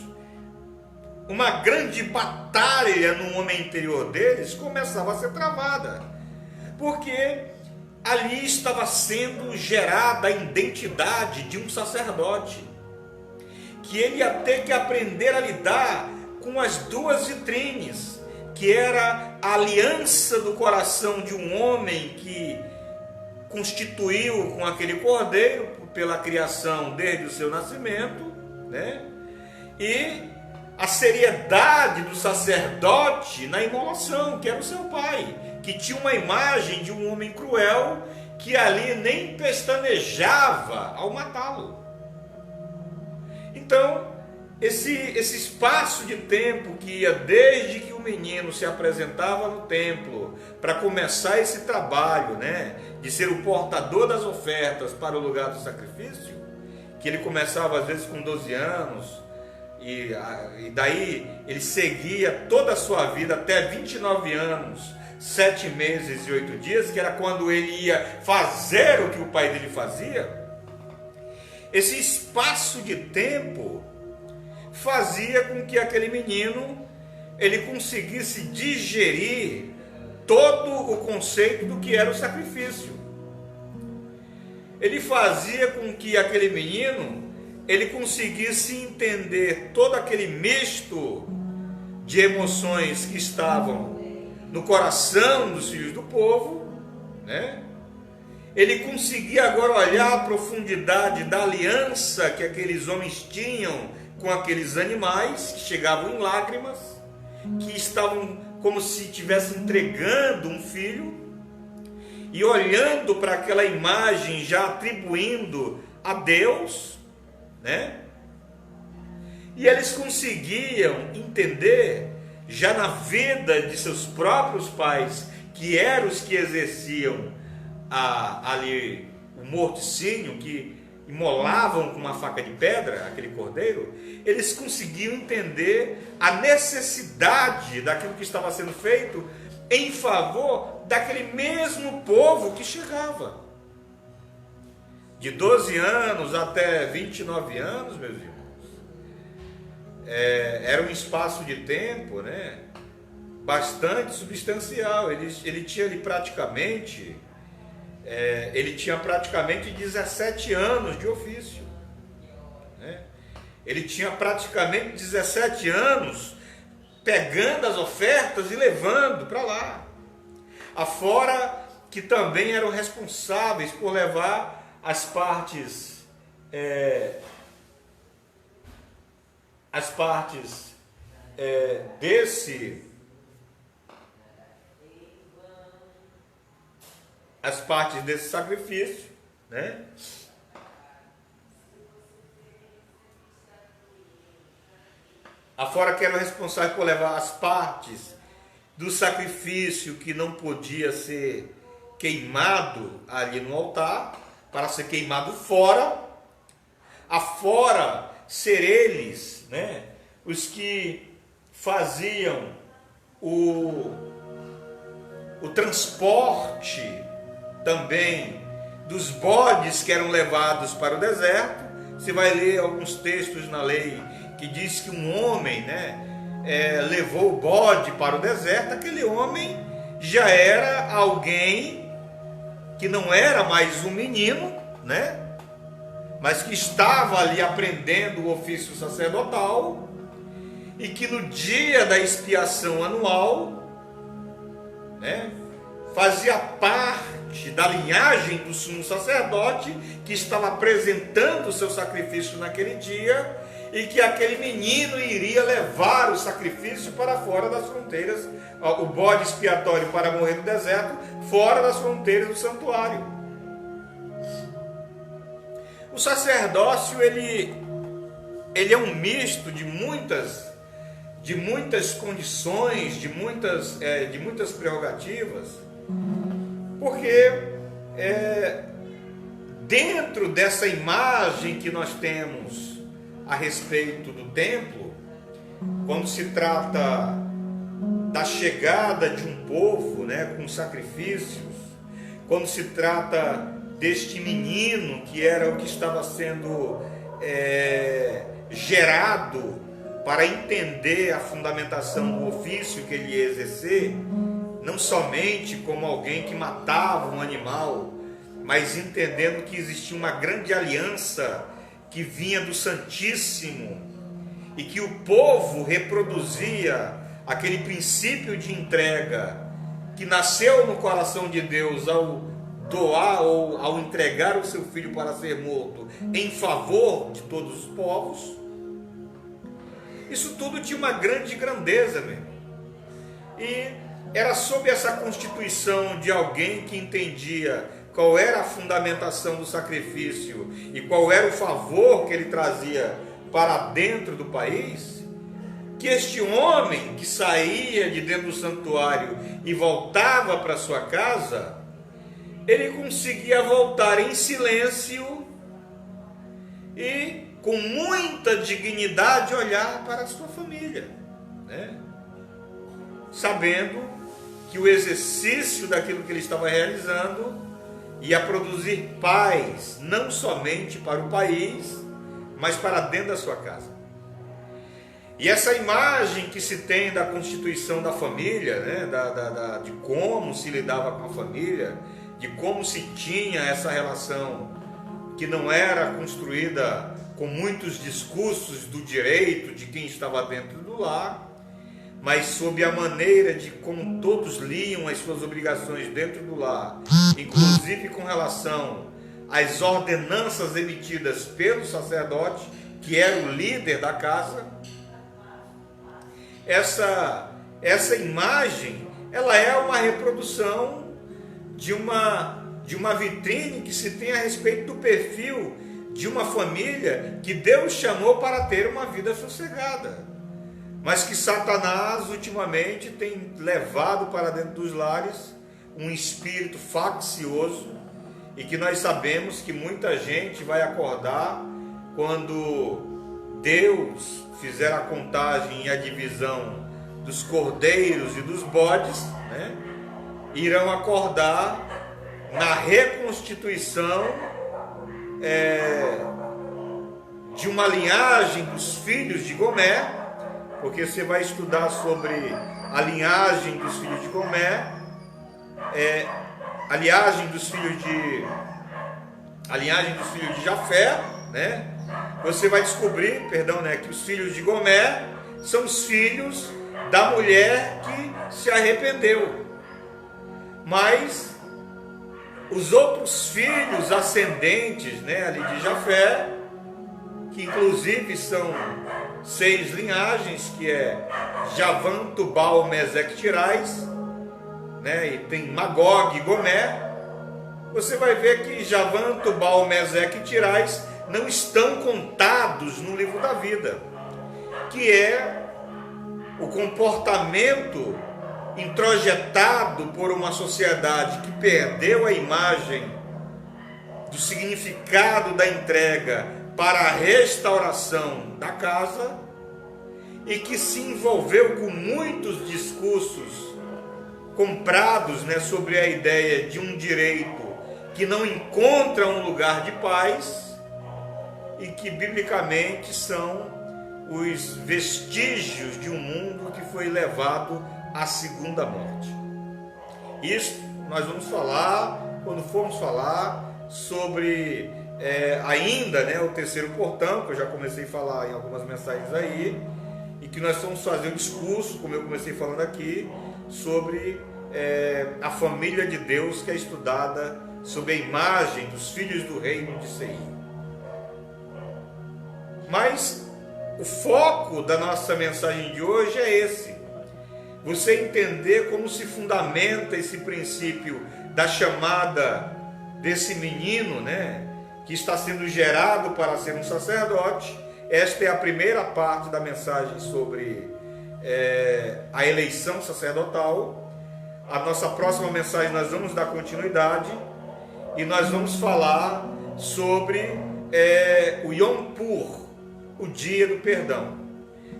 uma grande batalha no homem interior deles começava a ser travada, porque ali estava sendo gerada a identidade de um sacerdote, que ele ia ter que aprender a lidar com as duas vitrines, que era a aliança do coração de um homem que constituiu com aquele cordeiro pela criação desde o seu nascimento, né? E a seriedade do sacerdote na imolação, que era o seu pai, que tinha uma imagem de um homem cruel que ali nem pestanejava ao matá-lo. Então, esse espaço de tempo que ia desde que o menino se apresentava no templo para começar esse trabalho, né, de ser o portador das ofertas para o lugar do sacrifício, que ele começava às vezes com 12 anos, e daí ele seguia toda a sua vida até 29 anos, 7 meses e 8 dias, que era quando ele ia fazer o que o pai dele fazia. Esse espaço de tempo fazia com que aquele menino ele conseguisse digerir todo o conceito do que era o sacrifício. Ele fazia com que aquele menino ele conseguisse entender todo aquele misto de emoções que estavam no coração dos filhos do povo, né? Ele conseguia agora olhar a profundidade da aliança que aqueles homens tinham com aqueles animais que chegavam em lágrimas, que estavam como se estivessem entregando um filho, e olhando para aquela imagem já atribuindo a Deus, né? E eles conseguiam entender já na vida de seus próprios pais, que eram os que exerciam ali o morticínio, que imolavam com uma faca de pedra aquele cordeiro, eles conseguiam entender a necessidade daquilo que estava sendo feito em favor daquele mesmo povo que chegava. De 12 anos até 29 anos, meus irmãos, era um espaço de tempo, né, bastante substancial. Ele tinha ali praticamente... ele tinha praticamente 17 anos de ofício, né? Ele tinha praticamente 17 anos pegando as ofertas e levando para lá. Afora que também eram responsáveis por levar as partes as partes desse sacrifício, né? Afora que eram responsáveis por levar as partes do sacrifício que não podia ser queimado ali no altar, para ser queimado fora. Afora ser eles, né, os que faziam o transporte também dos bodes que eram levados para o deserto. Você vai ler alguns textos na lei que diz que um homem, né, levou o bode para o deserto. Aquele homem já era alguém que não era mais um menino, né, mas que estava ali aprendendo o ofício sacerdotal, e que no dia da expiação anual, né, fazia parte da linhagem do sumo sacerdote, que estava apresentando o seu sacrifício naquele dia, e que aquele menino iria levar o sacrifício para fora das fronteiras, o bode expiatório para morrer no deserto, fora das fronteiras do santuário. O sacerdócio, ele é um misto de muitas condições, de muitas prerrogativas, porque dentro dessa imagem que nós temos a respeito do templo, quando se trata da chegada de um povo, né, com sacrifícios, quando se trata deste menino que era o que estava sendo gerado para entender a fundamentação do ofício que ele ia exercer, não somente como alguém que matava um animal, mas entendendo que existia uma grande aliança que vinha do Santíssimo, e que o povo reproduzia aquele princípio de entrega que nasceu no coração de Deus ao doar ou ao entregar o seu filho para ser morto em favor de todos os povos. Isso tudo tinha uma grande grandeza, meu irmão. E era sob essa constituição de alguém que entendia qual era a fundamentação do sacrifício e qual era o favor que ele trazia para dentro do país, que este homem que saía de dentro do santuário e voltava para sua casa, ele conseguia voltar em silêncio e com muita dignidade olhar para a sua família, né? Sabendo que o exercício daquilo que ele estava realizando ia produzir paz, não somente para o país, mas para dentro da sua casa. E essa imagem que se tem da constituição da família, né, de como se lidava com a família, de como se tinha essa relação que não era construída com muitos discursos do direito de quem estava dentro do lar, mas sob a maneira de como todos liam as suas obrigações dentro do lar, inclusive com relação às ordenanças emitidas pelo sacerdote, que era o líder da casa. Essa imagem, ela é uma reprodução de uma vitrine que se tem a respeito do perfil de uma família que Deus chamou para ter uma vida sossegada, mas que Satanás ultimamente tem levado para dentro dos lares um espírito faccioso, e que nós sabemos que muita gente vai acordar quando Deus fizer a contagem e a divisão dos cordeiros e dos bodes, né? Irão acordar na reconstituição de uma linhagem dos filhos de Gomé, porque você vai estudar sobre a linhagem dos filhos de Gomé, a linhagem dos filhos de Jafé, né? Você vai descobrir, que os filhos de Gomé são os filhos da mulher que se arrependeu. Mas os outros filhos ascendentes, né, ali de Jafé, que inclusive são 6 linhagens, que é Javan, Tubal, Meseque, Tirais, né? E tem Magog e Gomé. Você vai ver que Javan, Tubal, Meseque e Tirais não estão contados no livro da vida, que é o comportamento introjetado por uma sociedade que perdeu a imagem do significado da entrega para a restauração da casa e que se envolveu com muitos discursos comprados, né, sobre a ideia de um direito que não encontra um lugar de paz e que biblicamente são os vestígios de um mundo que foi levado à segunda morte. Isso nós vamos falar quando formos falar sobre ainda, né, o terceiro portão, que eu já comecei a falar em algumas mensagens aí, e que nós vamos fazer um discurso, como eu comecei falando aqui, sobre a família de Deus, que é estudada sob a imagem dos filhos do reino de Seir. Mas o foco da nossa mensagem de hoje é esse: você entender como se fundamenta esse princípio da chamada desse menino, né, que está sendo gerado para ser um sacerdote. Esta é a primeira parte da mensagem sobre a eleição sacerdotal. A nossa próxima mensagem nós vamos dar continuidade e nós vamos falar sobre o Yom Pur, o dia do perdão.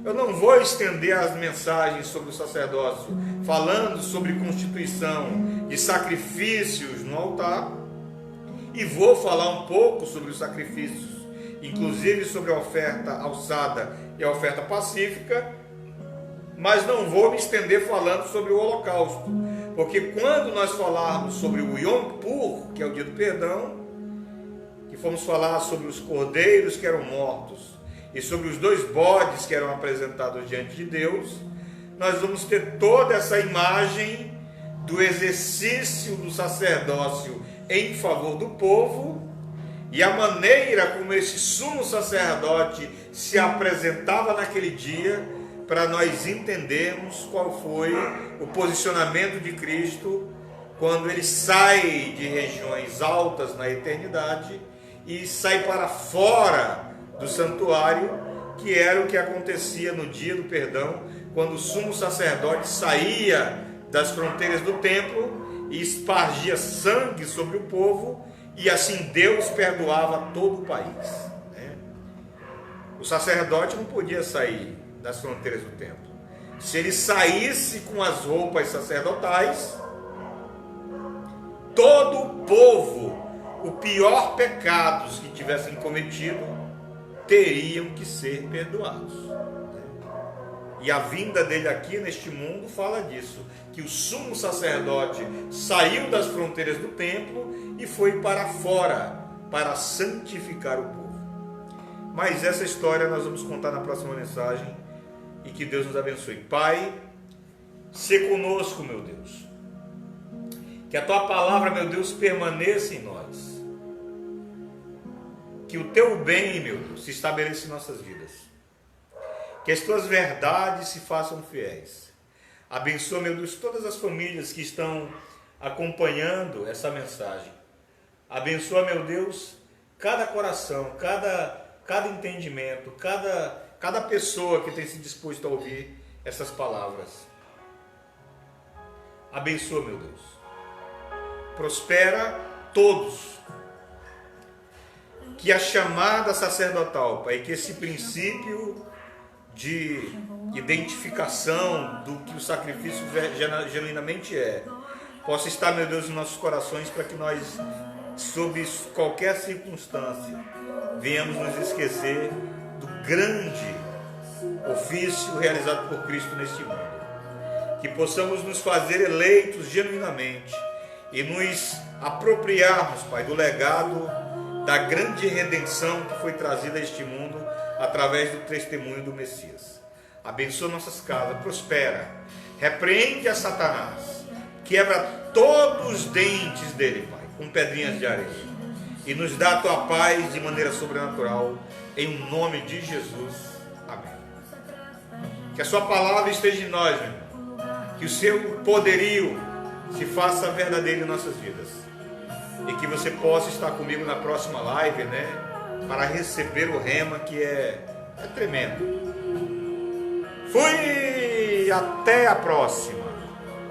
Eu não vou estender as mensagens sobre o sacerdócio, falando sobre constituição de sacrifícios no altar, e vou falar um pouco sobre os sacrifícios, inclusive sobre a oferta alçada e a oferta pacífica, mas não vou me estender falando sobre o holocausto, porque quando nós falarmos sobre o Yom Pur, que é o dia do perdão, que fomos falar sobre os cordeiros que eram mortos e sobre os 2 bodes que eram apresentados diante de Deus, nós vamos ter toda essa imagem do exercício do sacerdócio em favor do povo e a maneira como esse sumo sacerdote se apresentava naquele dia, para nós entendermos qual foi o posicionamento de Cristo quando ele sai de regiões altas na eternidade e sai para fora do santuário, que era o que acontecia no dia do perdão, quando o sumo sacerdote saía das fronteiras do templo e espargia sangue sobre o povo, e assim Deus perdoava todo o país, né? O sacerdote não podia sair das fronteiras do templo. Se ele saísse com as roupas sacerdotais, todo o povo, o pior pecados que tivessem cometido, teriam que ser perdoados. E a vinda dele aqui neste mundo fala disso, que o sumo sacerdote saiu das fronteiras do templo e foi para fora para santificar o povo. Mas essa história nós vamos contar na próxima mensagem, e que Deus nos abençoe. Pai, sê conosco, meu Deus, que a tua palavra, meu Deus, permaneça em nós, que o teu bem, meu Deus, se estabeleça em nossas vidas, que as tuas verdades se façam fiéis. Abençoa, meu Deus, todas as famílias que estão acompanhando essa mensagem. Abençoa, meu Deus, cada coração, cada entendimento, cada pessoa que tem se disposto a ouvir essas palavras. Abençoa, meu Deus. Prospera todos. Que a chamada sacerdotal, Pai, que esse princípio de identificação do que o sacrifício genuinamente é, possa estar, meu Deus, em nossos corações, para que nós, sob qualquer circunstância, venhamos nos esquecer do grande ofício realizado por Cristo neste mundo. Que possamos nos fazer eleitos genuinamente e nos apropriarmos, Pai, do legado da grande redenção que foi trazida a este mundo através do testemunho do Messias. Abençoa nossas casas, prospera, repreende a Satanás, quebra todos os dentes dele, Pai, com pedrinhas de areia, e nos dá a tua paz de maneira sobrenatural, em nome de Jesus. Amém. Que a sua palavra esteja em nós, meu irmão. Que o seu poderio se faça verdadeiro em nossas vidas. E que você possa estar comigo na próxima live, né? Para receber o rema, que é tremendo. Fui! Até a próxima!